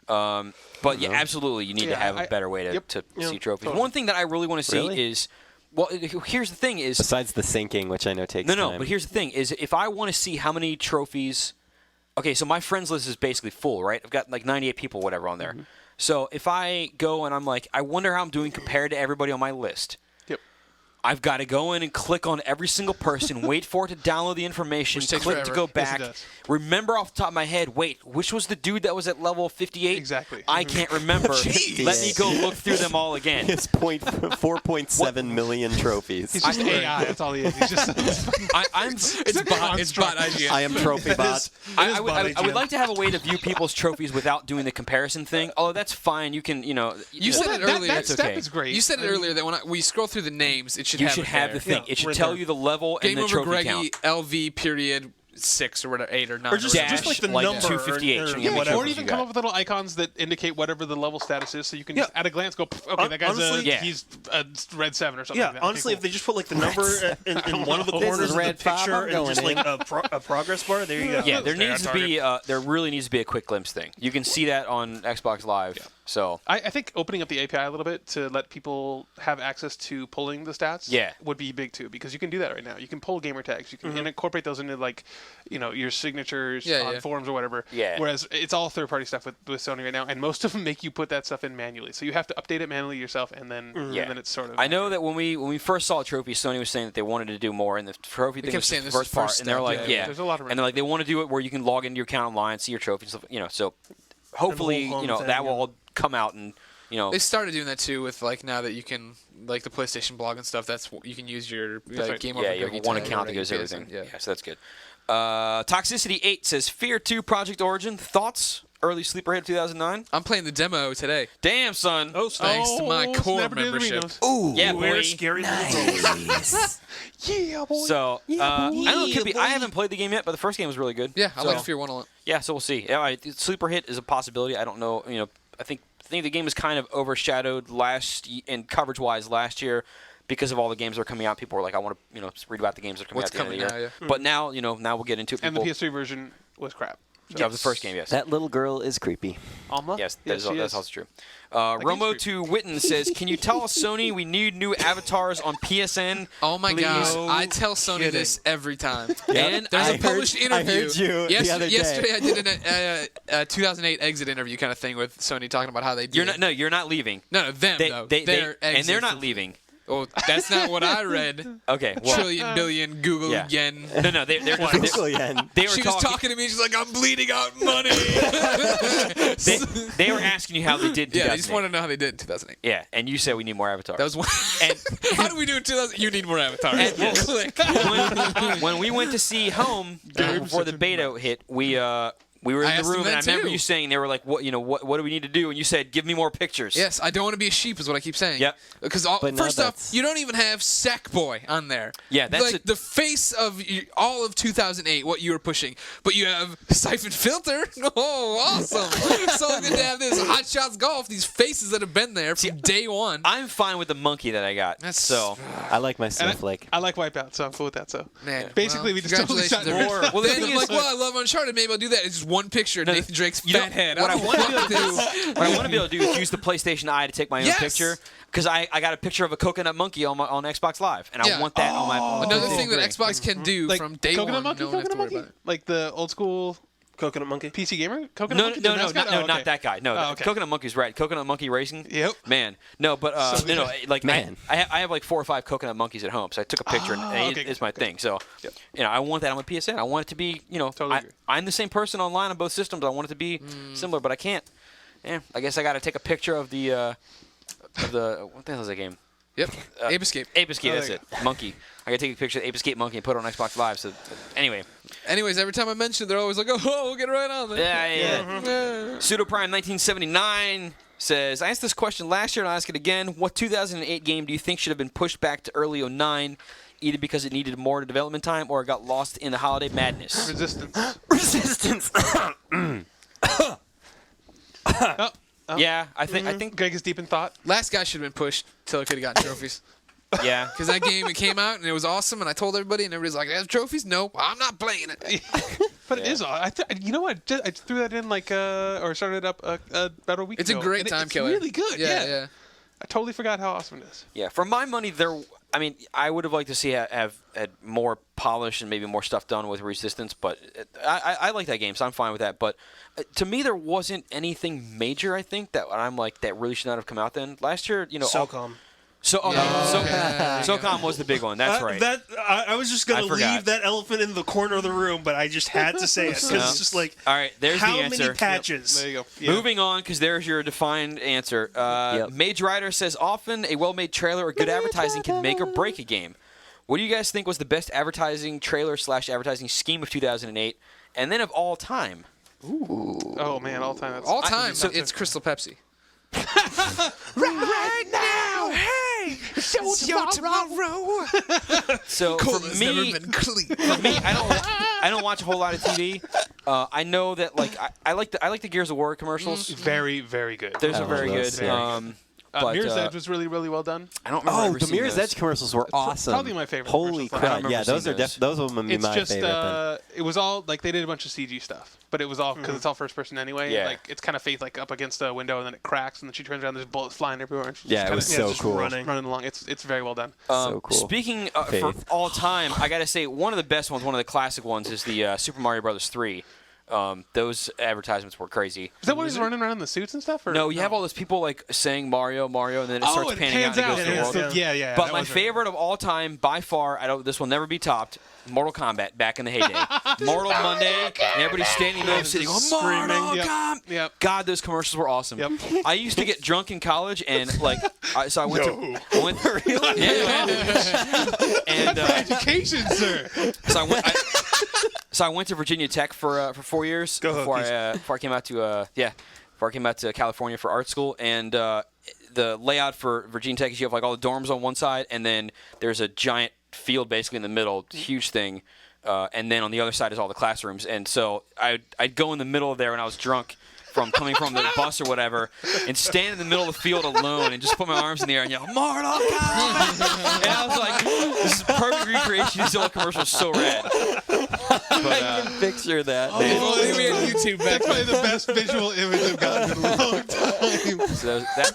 but yeah, absolutely, you need to have a better way to see trophies.
Totally.
One thing that I really want to see is, well, here's the thing is...
Besides the syncing, which I know takes time.
No, but here's the thing is if I want to see how many trophies... Okay, so my friends list is basically full, right? I've got like 98 people, whatever, on there. Mm-hmm. So if I go and I'm like, I wonder how I'm doing compared to everybody on my list. I've got to go in and click on every single person, wait for it to download the information, click
forever.
to go back, remember off the top of my head, wait, which was the dude that was at level 58?
Exactly.
I can't remember. Let me go look through them all again.
It's 4.7 million trophies.
He's just AI. That's all he is. He's just.
It's bot IGN.
I am trophy bot.
I would like to have a way to view people's trophies without doing the comparison thing. Although that's fine. You can,
You said it earlier.
That step is great.
You said it earlier that when we scroll through the names, it should
you
have
should
it
have
there.
the thing.
Yeah,
It should
right
tell
there.
you the level
Game
and the
over
trophy
Greggy
count.
LV period 6 or whatever, 8 or 9.
Or just like the number
258.
or
Yeah,
Yeah,
whatever.
or even come up with little icons that indicate whatever the level status is, so you can just at a glance go, okay, that guy's
Honestly,
he's a red 7 or something.
Yeah,
like that.
honestly, if they just put like the number in one of the corners of the
red five,
picture
I'm
and
going
just like
in.
a progress bar, there you go.
Yeah, there really needs to be a quick glimpse thing. You can see that on Xbox Live. So
I think opening up the API a little bit to let people have access to pulling the stats would be big too, because you can do that right now. You can pull gamer tags. You can incorporate those into like, your signatures on forums or whatever.
Yeah.
Whereas it's all third-party stuff with Sony right now, and most of them make you put that stuff in manually. So you have to update it manually yourself, and then it's sort of.
I know that when we first saw Trophy, Sony was saying that they wanted to do more, and the Trophy thing
kept
was
saying
the
this
first
is the
part,
first
and they're
step,
like,
there's a lot of
and they're like, they want to do it where you can log into your account online, see your trophies, stuff, so hopefully,
home thing,
that will all come out and.
They started doing that too with like now that you can like the PlayStation blog and stuff. That's you can use your
right.
game over.
Yeah, you have one account that goes everything. Yeah, so that's good. Toxicity 8 says Fear 2 Project Origin thoughts. Early sleeper hit 2009.
I'm playing the demo today.
Damn, son.
Oh, thanks to my core
Snapper
membership.
Ooh, yeah, boy.
Scary
Yeah, boy.
So I don't know. It could be. I haven't played the game yet, but the first game was really good.
Yeah, I
so,
like Fear 1 a lot.
Yeah, so we'll see. Yeah, sleeper hit is a possibility. I don't know. I think the game was kind of overshadowed and coverage-wise last year because of all the games that are coming out. People were like, I want to read about the games that are coming out at the end of the year.
Now,
But now, now we'll get into it.
And the PS3 version was crap.
That was the first game, yes.
That little girl is creepy.
Alma?
Yes,
she is.
that's also true. Romo to Witten says, can you tell us, Sony, we need new avatars on PSN?
Oh my
please?
gosh, I tell Sony this every time.
Yep.
And there's a published interview.
I heard you the other day.
Yesterday I did a 2008 exit interview kind of thing with Sony talking about how they do.
You're not leaving.
No, them though.
And they're not leaving.
Oh, that's not what I read.
Okay, well,
Trillion, billion, Google, yen.
No, they're
Google yen.
They were
She was talking to me. She's like, I'm bleeding out money.
they were asking you how they did in 2008.
Yeah, they just want to know how they did in 2008.
Yeah, and you said we need more avatars.
That was one.
And
how do we do in 2000? You need more avatars.
And
Click.
when we went to see Home before the beta hit, we were in the room, and I remember you saying, they were like, what do we need to do? And you said, give me more pictures.
Yes, I don't want to be a sheep is what I keep saying.
Yep.
Because
But
first
now
off, you don't even have Sackboy on there.
Yeah, that's
like the face of all of 2008, what you were pushing. But you have Siphon Filter. Oh, awesome. So good to have this. Hot Shots Golf, these faces that have been there from day one.
I'm fine with the monkey that I got.
I like my
And
snowflake.
I like Wipeout, so I'm cool with that. So
Man,
basically, we just totally shot
congratulations,
more.
everyone.
Well, the
Then
thing
I'm
is,
like, I love Uncharted. Maybe I'll do that. It's just one picture of Nathan Drake's fat head.
What I want to be able to do,
do.
what I want to be able to do is use the PlayStation Eye to take my own
Yes.
picture, because I got a picture of a coconut monkey on Xbox Live, and I want that on my.
Another
phone.
thing that Xbox can do
Like
from day
Coconut
one,
Monkey,
no one has to
Coconut
worry
Monkey,
about it.
like the old school
Coconut Monkey.
PC gamer. Coconut
No,
Monkey,
no,
the
no,
mascot?
no,
Oh, okay.
not that guy. No,
Oh, okay.
Coconut Monkey's right. Coconut Monkey Racing.
Yep.
Man, no, but no, like
Man.
I have like 4 or 5 coconut monkeys at home, so I took a picture, and
okay,
it's my thing. So, I want that on my PSN. I want it to be,
Totally agree.
I'm the same person online on both systems. I want it to be similar, but I can't. Yeah, I guess I got to take a picture of the what the hell is that game?
Yep. Ape Escape.
Ape Escape, that's
there
it. Monkey. I gotta take a picture of the Ape Escape monkey and put it on Xbox Live. So, anyway.
Anyways, every time I mention it, they're always like, oh, we'll get right on there.
Yeah. Pseudoprime 1979. says, I asked this question last year and I'll ask it again. What 2008 game do you think should have been pushed back to early 09, either because it needed more development time or it got lost in the holiday madness?
Resistance.
Resistance.
Yeah, I think
Greg is deep in thought.
Last guy should have been pushed till it could have gotten trophies.
yeah.
Because that game, it came out and it was awesome, and I told everybody, and everybody's like, "Has trophies? Nope, I'm not playing it."
But it is. You know what? I threw that in or started it up about a week
It's
ago.
a great time killer.
It's really good.
Yeah.
I totally forgot how awesome it is.
Yeah, for my money, I would have liked to see have had more polish and maybe more stuff done with Resistance, but I like that game, so I'm fine with that. But to me, there wasn't anything major, I think, that I'm like, that really should not have come out then. Last year,
SOCOM.
SOCOM was the big one. That's right.
I was just going to
forgot.
leave that elephant in the corner of the room, but I just had to say it because it's just like,
All right, there's
how
the answer.
many patches?
There you go. Yeah.
Moving on, because there's your defined answer. Mage Rider says, often a well-made trailer or good advertising can make or break a game. What do you guys think was the best advertising trailer / advertising scheme of 2008, and then of all time?
Oh man, all time.
All time, it's Crystal Pepsi.
right now. Hey, show tomorrow.
So for me, I don't watch a whole lot of TV. I know that I like the Gears of War commercials.
Very, very good.
Those are very good. But,
Mirror's Edge was really, really well done.
I don't remember.
Oh,
ever
the
seeing
Mirror's
those.
Edge commercials were awesome.
Probably my favorite.
Holy
commercials.
crap! Yeah, those are
those.
those will be
It's
my
just
favorite.
it was all like they did a bunch of CG stuff, but it was all because it's all first person anyway.
Yeah.
Like it's kind of Faith like up against a window and then it cracks and then she turns around. There's bullets flying everywhere. And she's
Yeah,
just
it was
kinda,
so
just
cool.
running.
running along. It's very well done.
So cool.
Speaking for
Faith.
all time, I gotta say one of the best ones, one of the classic ones, is the Super Mario Brothers 3. Those advertisements were crazy.
Is that when he's running around in the suits and stuff? Or?
No, you have all those people like saying Mario, and then it starts
it
panning out
pans
and it
out.
goes to the world.
Yeah.
But
that
my
was right.
favorite of all time, by far, this will never be topped. Mortal Kombat back in the heyday. Mortal Monday, and everybody's standing in the middle of the city going, Mortal
Yep.
Kombat!
Yep.
God, those commercials were awesome.
Yep.
I used to get drunk in college, and so I went to really? And
Education, sir.
so I went to Virginia Tech for 4 years before I came out to California for art school, and the layout for Virginia Tech is you have like all the dorms on one side, and then there's a giant field basically in the middle, huge thing, and then on the other side is all the classrooms. And so I'd go in the middle of there when I was drunk from coming from the bus or whatever, and stand in the middle of the field alone and just put my arms in the air and yell, Mortal Kombat! And I was like, this is perfect recreation. This old commercial is so rad.
I can picture that.
Oh, we had YouTube back
That's probably the best visual image I've gotten in a long time.
So that,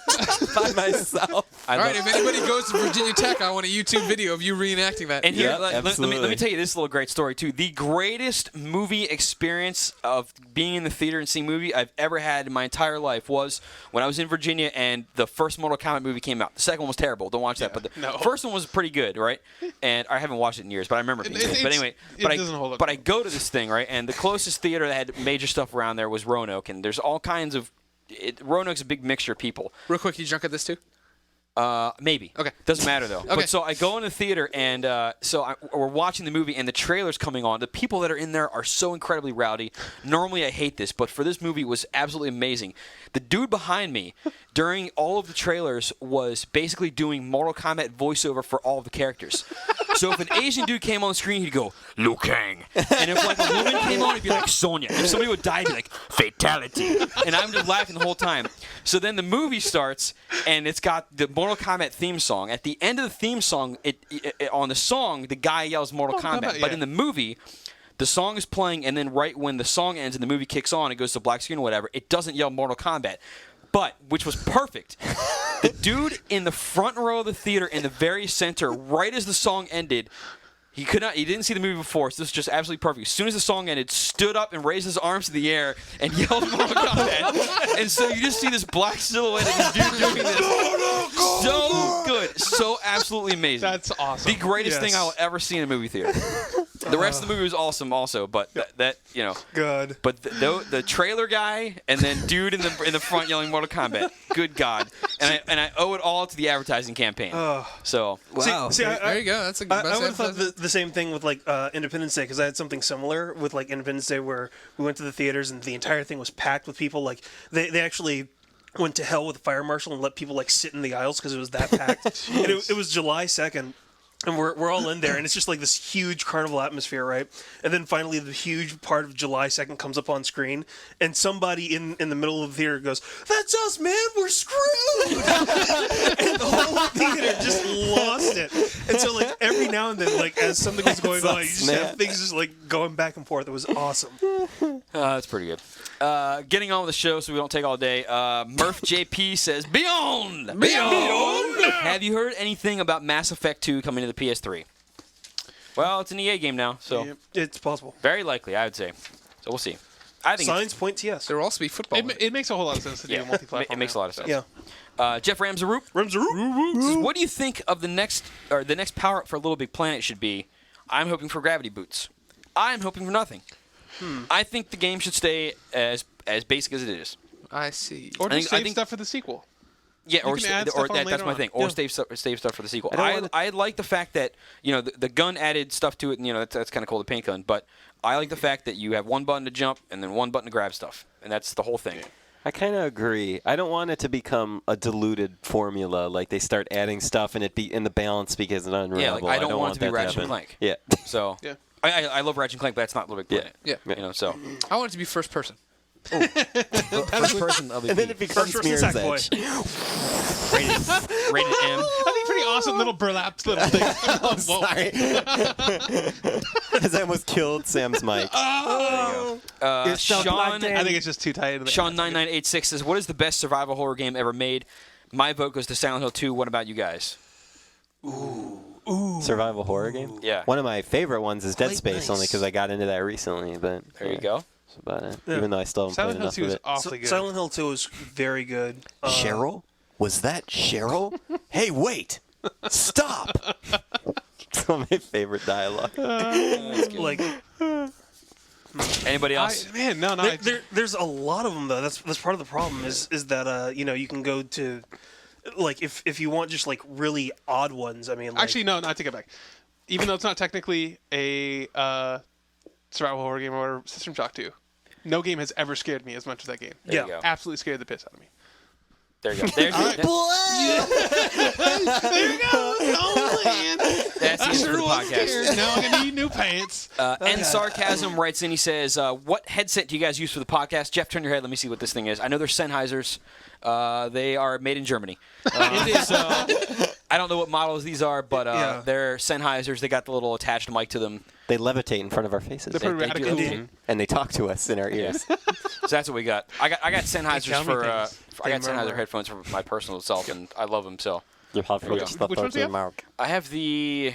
By myself.
All right, if anybody goes to Virginia Tech, I want a YouTube video of you reenacting that.
And here,
Yeah,
let me
absolutely.
tell you this little great story too. The greatest movie experience of being in the theater and seeing a movie I've ever had in my entire life was when I was in Virginia and the first Mortal Kombat movie came out. The second one was terrible. Don't watch that. But the first one was pretty good, right? And I haven't watched it in years, but I remember it being good. But anyway,
doesn't hold up.
but I go to this thing, right? And the closest theater that had major stuff around there was Roanoke, and there's all kinds of. Roanoke's a big mixture of people.
Real quick, you drunk at this too?
Maybe.
Okay.
Doesn't matter though.
Okay.
But so I go in the theater and we're watching the movie and the trailer's coming on. The people that are in there are so incredibly rowdy. Normally I hate this, but for this movie it was absolutely amazing. The dude behind me during all of the trailers was basically doing Mortal Kombat voiceover for all of the characters. So if an Asian dude came on the screen, he'd go, Liu Kang. And if like a woman came on, he'd be like, Sonya. If somebody would die, he'd be like, fatality. And I'm just laughing the whole time. So then the movie starts, and it's got the Mortal Kombat theme song. At the end of the theme song, on the song, the guy yells Mortal Kombat.
yeah.
But in the movie, the song is playing, and then right when the song ends and the movie kicks on, it goes to black screen or whatever, it doesn't yell Mortal Kombat. But, which was perfect, the dude in the front row of the theater in the very center, right as the song ended, he didn't see the movie before, so this is just absolutely perfect. As soon as the song ended, stood up and raised his arms to the air and yelled Mortal Kombat. And so you just see this black silhouette of this dude doing this. So good. So absolutely amazing.
That's awesome.
The greatest thing I will ever see in a movie theater. The rest of the movie was awesome also, but that
Good.
But the trailer guy and then dude in the front yelling Mortal Kombat. Good God. And I owe it all to the advertising campaign. So
Wow.
See,
There you go. That's a good
I
best
would have thought
advertisement.
the same thing with like Independence Day because I had something similar with like Independence Day where we went to the theaters and the entire thing was packed with people. Like they actually went to hell with the fire marshal and let people like sit in the aisles because it was that packed. And it was July 2nd. And we're all in there, and it's just like this huge carnival atmosphere, right? And then finally, the huge part of July 2nd comes up on screen, and somebody in the middle of the theater goes, "That's us, man! We're screwed!" And the whole theater just lost it. And so, like, every now and then, like, as something was going on, you just have things just, like, going back and forth. It was awesome.
That's pretty good. Getting on with the show so we don't take all day. Murph JP says, Beyond! Have you heard anything about Mass Effect 2 coming to the PS3? Well, it's an EA game now, so
It's possible.
very likely, I would say. So we'll see. I think
Signs point to yes.
There will also be football.
It makes a whole lot of sense to do multi-platform.
it makes a lot of sense.
Yeah.
Jeff Ramsaroop says, what do you think of the next power-up for Little Big Planet should be? I'm hoping for gravity boots. I'm hoping for nothing. I think the game should stay as basic as it is.
I see.
Or
I
just
think-
save stuff for the sequel.
Yeah,
You can add stuff on
that's
later
my
on.
thing. Or
Yeah.
save stuff for the sequel.
I
I like the fact that the gun added stuff to it. And, that's kind of cool, the paint gun. But I like the fact that you have one button to jump and then one button to grab stuff, and that's the whole thing.
I kind of agree. I don't want it to become a diluted formula, like they start adding stuff and it be in the balance because it's unreliable.
Yeah, like, I don't want it to be
that
Ratchet and
happen.
Clank.
Yeah.
So
Yeah.
I love Ratchet and Clank, but that's not Little Big Planet.
Yeah.
So
I want it to be first person.
first person LVP.
And then it becomes
First person
Mirror's
Sackboy.
rated M.
I think pretty awesome little burlap little thing.
Sorry. As I almost killed Sam's mic.
Sean,
I think it's just too tight.
Sean9986 says, what is the best survival horror game ever made? My vote goes to Silent Hill 2. What about you guys?
Survival horror game?
Yeah.
One of my favorite ones is Dead
Quite
Space,
nice.
only because I got into that recently. But
There you go.
That's about it.
Yeah.
Even though I still haven't
Silent
played
Hill
enough
2
of
is
it.
awfully good.
Silent Hill 2 is very good.
Cheryl? Was that Cheryl? Hey, wait! Stop! It's one of my favorite dialogue.
Like,
Anybody else?
there's a lot of them though. That's part of the problem is that you can go to, like, if you want just like really odd ones. I mean, like,
Actually, no, I take it back. Even though it's not technically a survival horror game or System Shock 2, no game has ever scared me as much as that game.
There you go.
Absolutely scared the piss out of me.
There you go. There's
There you go. Oh, man.
That's the end of the podcast.
Now I'm going to need new pants.
And Sarcasm writes in, he says, what headset do you guys use for the podcast? Jeff, turn your head. Let me see what this thing is. I know they're Sennheisers. They are made in Germany. I don't know what models these are, but they're Sennheisers. They got the little attached mic to them.
They levitate in front of our faces.
They're pretty
Thank you.
radical.
Indeed.
And they talk to us in our ears.
So that's what we got. I got Sennheisers
tell me
for
things.
I got
They
Sennheiser
murmur.
headphones for my personal self, and I love them. So
You have
we go.
reached the
Which ones do you have?
mark.
I have the.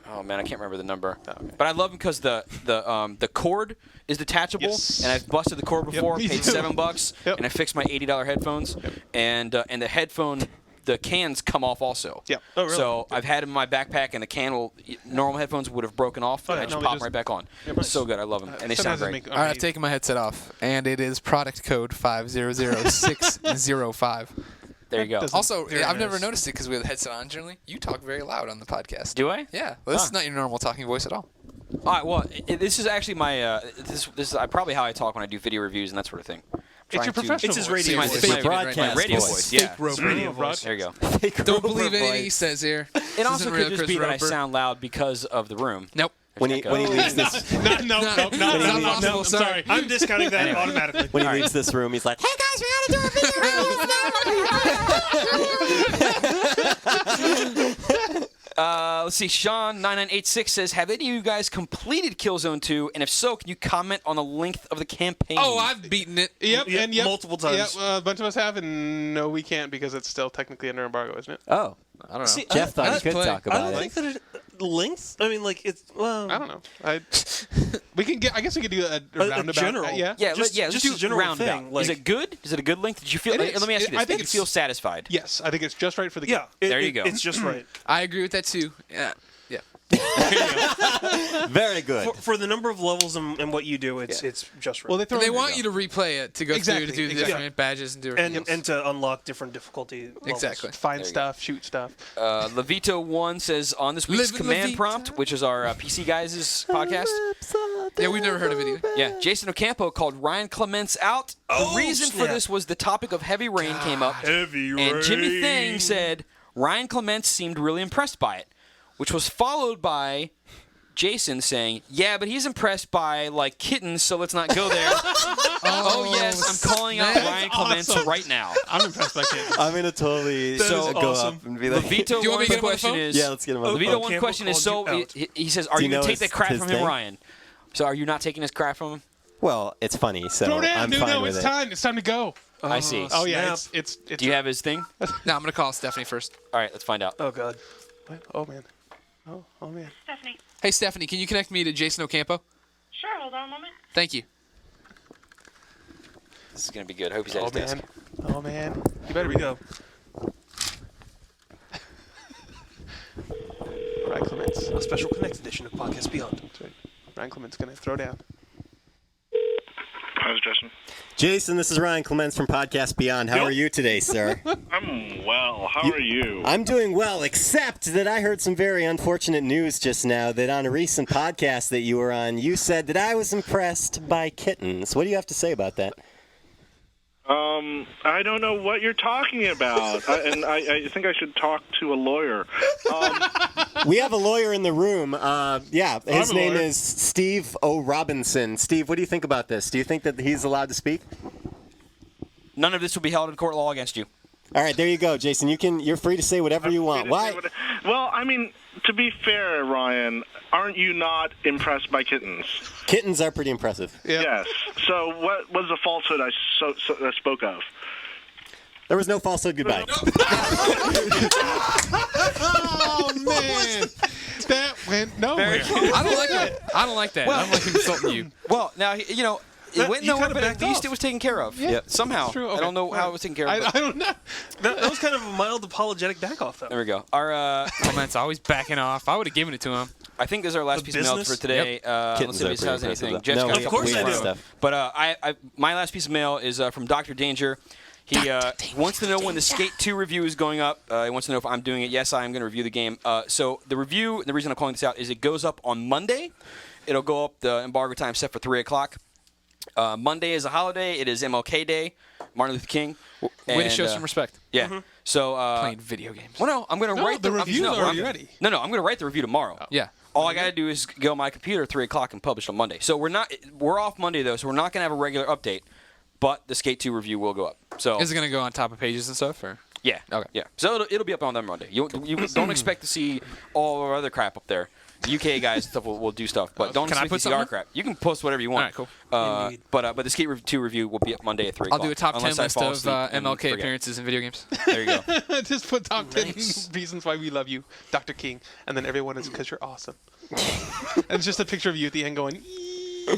Oh man, I can't remember the number. But I love them because the cord is detachable,
Yes.
and I've busted the cord before,
me
paid
too.
$7,
Yep.
and I fixed my $80 headphones, and the headphone. The cans come off also.
Yep.
Oh, really?
So I've had them in my backpack, and the can will. Normal headphones would have broken off, and I just
no, they
pop
just-
them right back on.
Yep.
It's so good. I love them, and they sound great.
All right, I've taken my headset off, and it is product code 500605.
There you go.
Doesn't-
Also,
Very
I've never
nice.
noticed it because we have the headset on. Generally, you talk very loud on the podcast.
Do I?
Yeah, well, this is not your normal talking voice at all.
All right. Well, this is actually my. This is probably how I talk when I do video reviews and that sort of thing.
It's your professional
It's his
voice.
radio
It's
voice.
my,
Fake
broadcast
my radio
voice.
voice. Yeah.
Radio voice.
There you go.
Don't believe anything he says here.
It also
isn't
could
real
just
Chris
be that I
Roper.
sound loud because of the room.
Nope.
When he leaves this
No,
not possible,
I'm
sorry.
sorry.
I'm discounting that
Anyway.
automatically.
when he leaves this room, he's like, "Hey guys, we gotta do a video."
Let's see. Sean9986 says, have any of you guys completed Killzone 2? And if so, can you comment on the length of the campaign?
Oh, I've beaten it.
Yep,
Yep,
and yep.
multiple times.
Yep, a bunch of us have, and no, we can't because it's still technically under embargo, isn't it?
Oh,
I don't know.
See,
Jeff thought
I
he could
play.
talk
I
about
don't
it.
think that length. I mean, like it's well.
I don't know. We can get. I guess we could do a roundabout.
general.
Yeah.
Yeah,
Just-
let's
just
do
a general
roundabout.
thing, like-
Is it good? Is it a good length? Did you feel?
It is.
Let me ask you this.
I think
Did you
it's-
feel satisfied?
Yes, I think it's just right for the game.
Yeah.
There you go.
It's just right.
I agree with that too. Yeah.
Very good.
For the number of levels and what you do, it's just right.
Well,
They want you to replay it to go
Exactly,
through to do the
exactly.
different badges and do everything else.
and to unlock different difficulty levels.
Exactly.
Find stuff, shoot stuff.
Levito1 says, on this week's
Live
command
Levito.
prompt, which is our PC Guys' podcast.
Yeah, we've never heard of it either.
Yeah, Jason Ocampo called Ryan Clements out. The reason for
snap.
this was the topic of heavy rain came up.
Heavy
And Jimmy Thang said Ryan Clements seemed really impressed by it, which was followed by Jason saying, yeah, but he's impressed by, like, kittens, so let's not go there. Oh, yes, I'm calling out Ryan Clements
awesome.
right now.
I'm impressed by kids.
I'm going to totally
That is
go
awesome.
up and be like,
Levito
Do you want me to get him on
one's
the
question
phone?
is...
yeah, let's get him on the
Levito
phone.
one
Campbell
question is,
called
so
you out.
he says, are
Do
you
you
going
know
to take that
his-
crap
his
from him,
thing?
Ryan? So are you not taking his crap from him?
Well, it's funny, so
Throw down,
I'm
dude.
fine
No,
with
it's
it.
time. It's time to go.
I see.
Oh, yeah.
Snap.
It's
Do you have his thing?
No, I'm gonna call Stephanie first.
All right, let's find out.
Oh God.
Oh, man. Oh, man.
Stephanie.
Hey, Stephanie, can you connect me to Jason Ocampo?
Sure, hold on a moment.
Thank you.
This is going to be good. I hope he's at
Oh,
his desk.
man. Oh, man. You better
Here we go.
Ryan Clements.
A special Connect edition of Podcast Beyond.
That's right. Ryan Clements going to throw down.
How's Justin?
Jason, this is Ryan Clements from Podcast Beyond. How are you today, sir?
I'm well. How are you?
I'm doing well, except that I heard some very unfortunate news just now that on a recent podcast that you were on, you said that I was impressed by kittens. What do you have to say about that?
I don't know what you're talking about, I think I should talk to a lawyer.
We have a lawyer in the room. Yeah, his
I'm a
name
lawyer.
is Steve O. Robinson. Steve, what do you think about this? Do you think that he's allowed to speak?
None of this will be held in court law against you.
All right, there you go, Jason. You're free to say whatever you want. Why?
Well, I mean, to be fair, Ryan, aren't you not impressed by kittens?
Kittens are pretty impressive.
Yeah.
Yes. So what was the falsehood I spoke of?
There was no falsehood. Goodbye.
Oh, man. That went nowhere.
I don't like that. I don't like that. I don't like him insulting you.
Well, now, you know, it went
you
nowhere,
kinda
but at
backed
least
off.
it was taken care of.
Yeah,
Somehow.
that's true.
I
Okay.
don't know how it was taken care of.
I
but
don't know.
That was kind of a mild apologetic back off, though.
there we go. Our,
Comments always backing off. I would have given it to him.
I think this is our last
The
piece of mail
business?
for today. Let's
Kittens
see if
are
he
pretty
has anything.
impressive,
Jeff's
though.
got a
No,
couple
course
we
I
more
have
do.
stuff.
But my last piece of mail is from Dr. Danger. He wants to know when the Skate 2 review is going up. He wants to know if I'm doing it. Yes, I am going to review the game. So the review, the reason I'm calling this out is it goes up on Monday. It'll go up, the embargo time set for 3 o'clock. Monday is a holiday. It is MLK Day, Martin Luther King.
Way to show
And,
some respect.
Yeah. So,
Playing video games.
well, no, I'm going to
No,
write
the
I'm-
review's
no,
already
I'm-
ready.
No, I'm going to write the review tomorrow.
Yeah.
All I got to do is go on my computer at 3 o'clock and publish on Monday. So we're off Monday, though, so we're not going to have a regular update. But the Skate 2 review will go up. So
Is it gonna go on top of pages and stuff, or?
yeah,
Okay.
yeah. So it'll be up on them Monday. You don't expect to see all our other crap up there. The UK guys and stuff will do stuff, but don't
Can I
expect
put
to see our
something
crap. You can post whatever you want.
All right, cool.
Indeed.
But the Skate 2 review will be up Monday at 3
I'll
o'clock.
do a top 10
unless I
list
fall
of
asleep and
MLK
forget.
appearances in video games.
There you go.
Just put top 10
Nice.
reasons why we love you, Dr. King, and then everyone is because you're awesome. And it's just a picture of you at the end going, "Ee."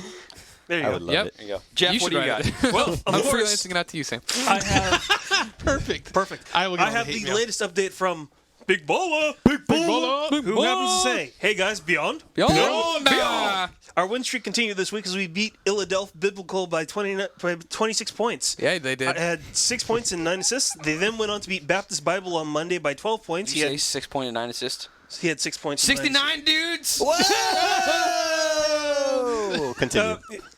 There you
I
go.
would love
Yep.
it.
There you go. Jeff,
You
what
should
do you
write
got?
it.
Well, of
I'm
course,
freelancing it out to you, Sam.
I have
Perfect.
perfect.
I will get
I
all the
have
hate
the
mail.
latest update from Big Baller,
Bolo.
who happens to say, "Hey guys, Beyond."
Beyond.
Our win streak continued this week as we beat Illadelph Biblical by 26 points.
Yeah, they did.
I had 6 points and 9 assists. They then went on to beat Baptist Bible on Monday by 12 points.
Did you say 6 point and 9 assists?
He had 6 points. and 9
69 dudes.
Whoa! Continue.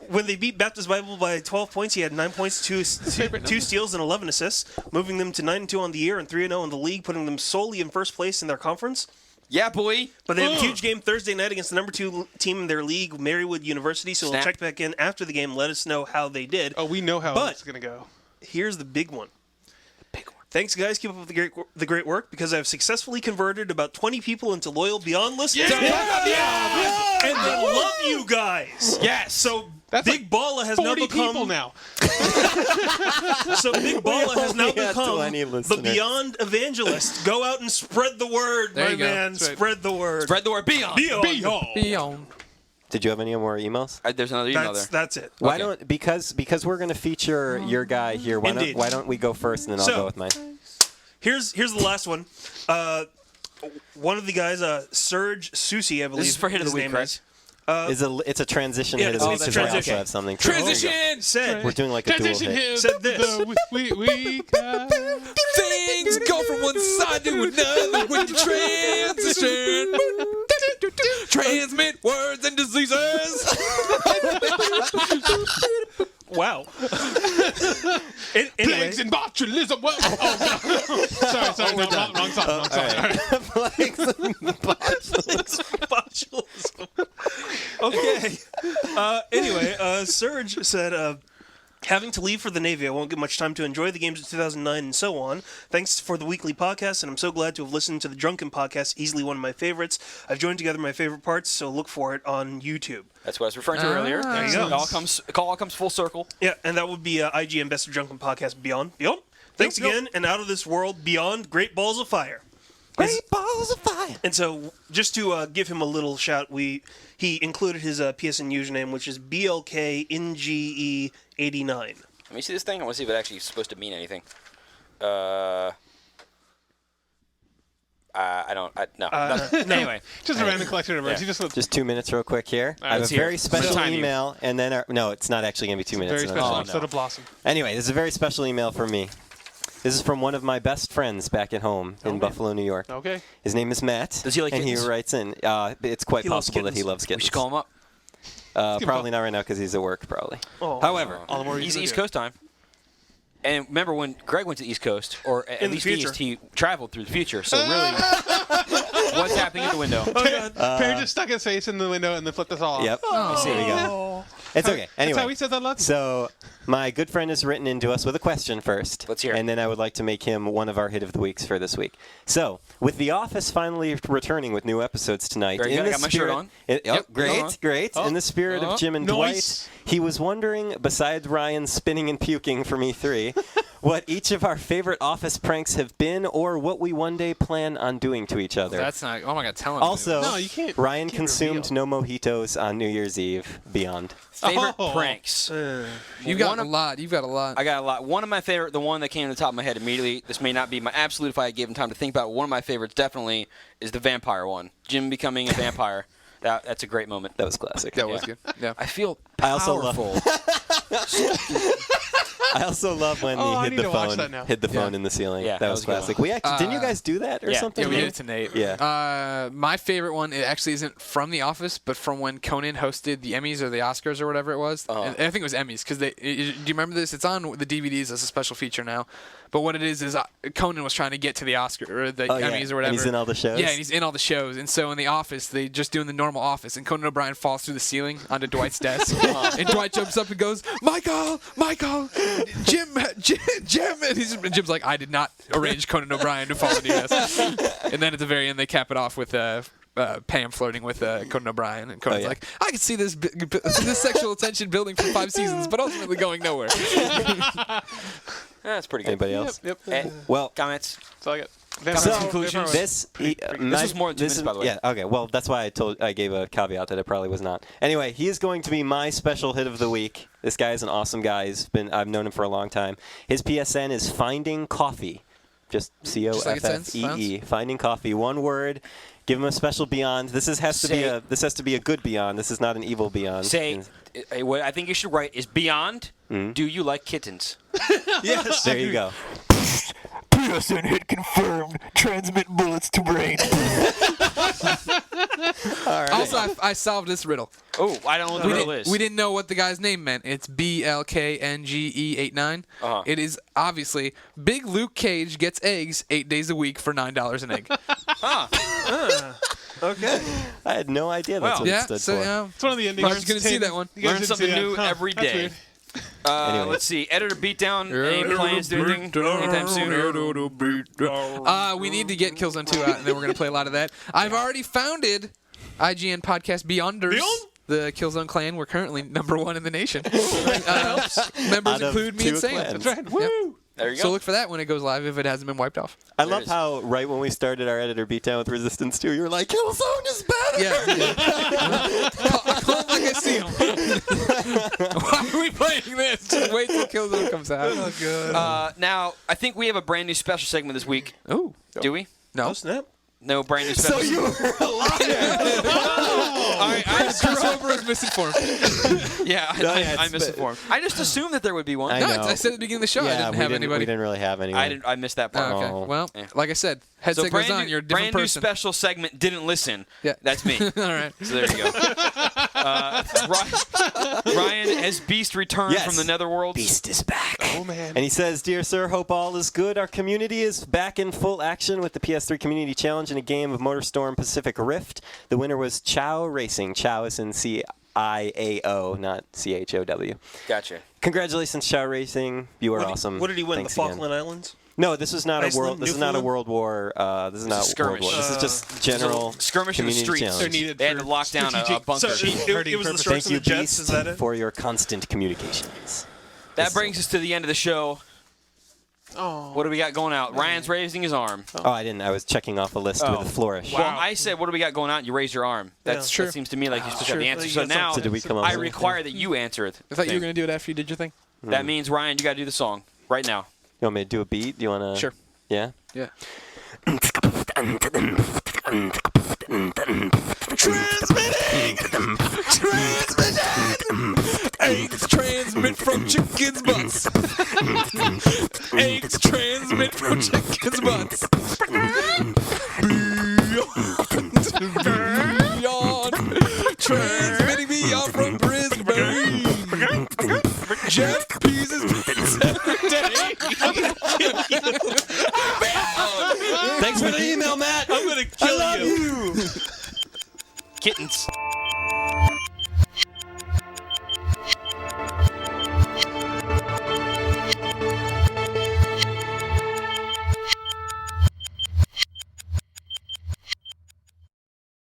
When they beat Baptist Bible by 12 points, he had 9 points, two steals, and 11 assists, moving them to 9-2 on the year and 3-0 in the league, putting them solely in first place in their conference.
Yeah, boy.
But they have a huge game Thursday night against the number 2 team in their league, Marywood University. So we'll
Snap.
check back in after the game. Let us know how they did.
Oh, we know how
But-
it's going to go.
Here's the big one. Thanks, guys. Keep up with the great work because I've successfully converted about 20 people into loyal Beyond listeners. And they love you guys.
Yes.
So
That's
Big
like
Balla has now
40
become
people now.
So Big Balla has now
only had
become
20
the
listeners.
Beyond evangelist. Go out and spread the word,
There
my
you go.
man.
That's right.
Spread the word.
Spread the word. Beyond.
Beyond.
Beyond.
Did you have any more emails?
There's another email there.
That's it.
Why
Okay.
don't because we're going to feature your guy here. Why
Indeed.
don't we go first and then I'll
So-
go with mine?
Here's the last one. one of the guys, Serge Susi, I believe.
This is for hit of the
his
week,
name
correct?
It's a transition
Yeah,
hit of the week
it's a
because I also
transition.
have something.
Transition!
Said,
We're doing like a dual
Transition
hit.
hit.
Said this.
Things go from one side to another when you transition. Transmit words and diseases.
Wow. Anyway,
Plagues and botulism. Well, no. Sorry. No, wrong song. All right.
botulism. Okay. Anyway, Serge said, having to leave for the Navy, I won't get much time to enjoy the games of 2009 and so on. Thanks for the weekly podcast, and I'm so glad to have listened to the Drunken podcast, easily one of my favorites. I've joined together my favorite parts, so look for it on YouTube.
That's what I was referring to earlier.
There you go.
It all comes full circle.
Yeah, and that would be IGN Best of Drunken Podcast Beyond. Thanks again, and Out of This World Beyond Great Balls of Fire.
Great balls of fire.
And so, just to give him a little shout, he included his PSN username, which is BLKNGE89.
Let me see this thing. I want to see if it actually is supposed to mean anything. No. Anyway.
Just a random collection of words.
Yeah.
He
Just 2 minutes real quick here. I have a
let's hear
very
it.
special
What time you-
email, and then no, it's not actually going to be 2 minutes.
very
and then-
special
Oh,
episode
no.
of Blossom.
Anyway, this is a very special email from me. This is from one of my best friends back at home in Buffalo, New York.
Okay.
His name is Matt.
Does he like
And
kittens?
he writes in. It's quite
He loves
possible that he
kittens.
loves
We
kittens.
should call him up.
Probably not right now because he's at work, probably.
Oh.
However,
All the more
He's
reason to
East
do it.
Coast time. And remember when Greg went to the East Coast, or at
In the
least
future.
East, he traveled through the future. So really, what's happening at the window?
Perry just stuck his face in the window and then flipped us all off.
yep. There you go. It's okay.
That's how
Anyway,
he says I love you.
so my good friend has written into us with a question first.
Let's hear it.
And then I would like to make him one of our hit of the weeks for this week. So, with The Office finally returning with new episodes tonight,
Very
in
good. I
the
got my
spirit,
shirt on.
Yep, great,
Uh-huh.
great. In the spirit of Jim and
Nice.
Dwight, he was wondering, besides Ryan spinning and puking from E3, what each of our favorite Office pranks have been, or what we one day plan on doing to each other.
That's not. Oh my God, tell him.
Also,
No, you can't-
Ryan
can't
consumed
reveal.
no mojitos on New Year's Eve. Beyond.
Favorite
Oh.
pranks.
You've got
one
a
of-
lot. You've got a lot.
I got a lot. One of my favorite, the one that came to the top of my head immediately. This may not be my absolute if I gave him time to think about it. One of my favorites definitely is the vampire one. Jim becoming a vampire. That's a great moment.
That was classic.
That was good. Yeah.
I feel
I also love-
powerful.
I also love when
Oh, I
he
need
hid
to
the
watch
phone.
that now.
Hid the phone in the ceiling.
Yeah,
that
that
was
was a good
classic.
one.
We actually didn't you guys do that or
yeah.
something?
Yeah, we did it to Nate.
Yeah.
My favorite one, it actually isn't from The Office, but from when Conan hosted the Emmys or the Oscars or whatever it was. And I think it was Emmys, because do you remember this? It's on the DVDs as a special feature now. But what it is Conan was trying to get to the Oscar or the
Oh, yeah.
Emmys or whatever.
And he's in all the shows?
Yeah, and he's in all the shows. And so in The Office, they just doing the normal Office, and Conan O'Brien falls through the ceiling onto Dwight's desk. And Dwight jumps up and goes, Michael, Jim. And Jim's like, I did not arrange Conan O'Brien to fall into your desk. And then at the very end, they cap it off with Pam flirting with Conan O'Brien, and Conan's
yeah.
like, I can see this sexual tension building for 5 seasons, but ultimately going nowhere.
That's pretty good.
Anybody else?
Yep.
Well,
Comments?
That's all I got.
So,
Conclusions?
this
was more than 2 minutes, by the way.
Yeah. Okay. Well, that's why I gave a caveat that it probably was not. Anyway, he is going to be my special hit of the week. This guy is an awesome guy. I've known him for a long time. His PSN is Finding Coffee. Just
like it
COFFEE. Finding Coffee. One word. Give him a special Beyond. This has to be a good Beyond. This is not an evil Beyond.
Say, what I think you should write is Beyond, do you like kittens?
Yes.
There you go.
PSN hit confirmed. Transmit bullets to brain.
Also, I solved this riddle.
Oh, I don't know what the riddle is.
We didn't know what the guy's name meant. It's BLKNGE89. It is obviously Big Luke Cage gets eggs 8 days a week for $9 an egg.
Okay.
I had no idea that's what
Yeah,
it stood
so
for.
yeah.
It's one of the endings.
Aren't you gonna see that one?
You guys
Learn
didn't
something
see that.
new
Huh,
every
that's
day.
weird.
Anyway.
Let's see. Editor beatdown. Any plans to do anything anytime soon?
We need to get Killzone 2 out, and then we're going to play a lot of that. I've already founded IGN Podcast Beyonders.
Beyond?
The Killzone clan. We're currently #1 in the nation. Members
Out of
include me
two
and Sam.
clans.
That's right. Woo!
There you go.
So look for that when it goes live if it hasn't been wiped off.
I
There
love
it is.
how right when we started our editor beatdown with Resistance 2, you were like, Killzone is better!
Yeah. I call him like I see him. Why are we playing this? Just wait till Killzone comes out. Oh, good.
Now, I think we have a brand new special segment this week.
Ooh.
Do we?
No.
Oh, snap.
No brand new special.
So you were a liar.
All right, Chris Over is misinformed.
Yeah, I'm misinformed. I just assumed that there would be one.
I
No,
know.
I said at the beginning of the show I didn't have anybody.
We didn't really have anyone.
I missed that part.
Oh, okay.
Oh.
Well,
Yeah.
like I said, headset goes on. You're a different
brand new
person.
special segment. Didn't listen.
Yeah.
That's me.
All right.
So there you go. Ryan, has Beast returned
Yes.
from the Netherworld?
Beast is back.
Oh, man.
And he says, "Dear sir, hope all is good. Our community is back in full action with the PS3 Community Challenge in a game of MotorStorm Pacific Rift. The winner was Chow Racing. Chow is in CIAO, not CHOW.
Gotcha.
Congratulations, Chow Racing. You are awesome.
What did he win?
Thanks
the
again.
Falkland Islands?
No, this was not a
Iceland,
world. This is not a
Newfoundland?
World War. This is not
skirmish.
World War. This is just general
skirmish in the
community
streets.
challenge.
They're needed
They had
for
to lock down a
strategic-
bunker.
So it was the
purposes.
Sharks
Thank you,
and the Jets.
Beast,
Is that it?
for your constant communications.
That brings us to the end of the show.
Oh.
What do we got going out? Ryan's raising his arm.
Oh, I didn't. I was checking off a list with a flourish.
Well, I said, what do we got going on? You raise your arm. That's
True.
That seems to me like you're supposed to have the answer.
You
So
got
now
So did we come up
I
with
require that you answer it.
I thought you were going to do it after you did your thing.
That means, Ryan, you got to do the song right now.
You want me to do a beat? Do you want to?
Sure.
Yeah?
Yeah. Eggs transmit from chickens' butts. Eggs transmit from chickens' butts. Beyond. Transmitting beyond from Brisbane. Jeff Pease's Saturday.
Thanks for the email, Matt.
I'm gonna kill you.
Kittens.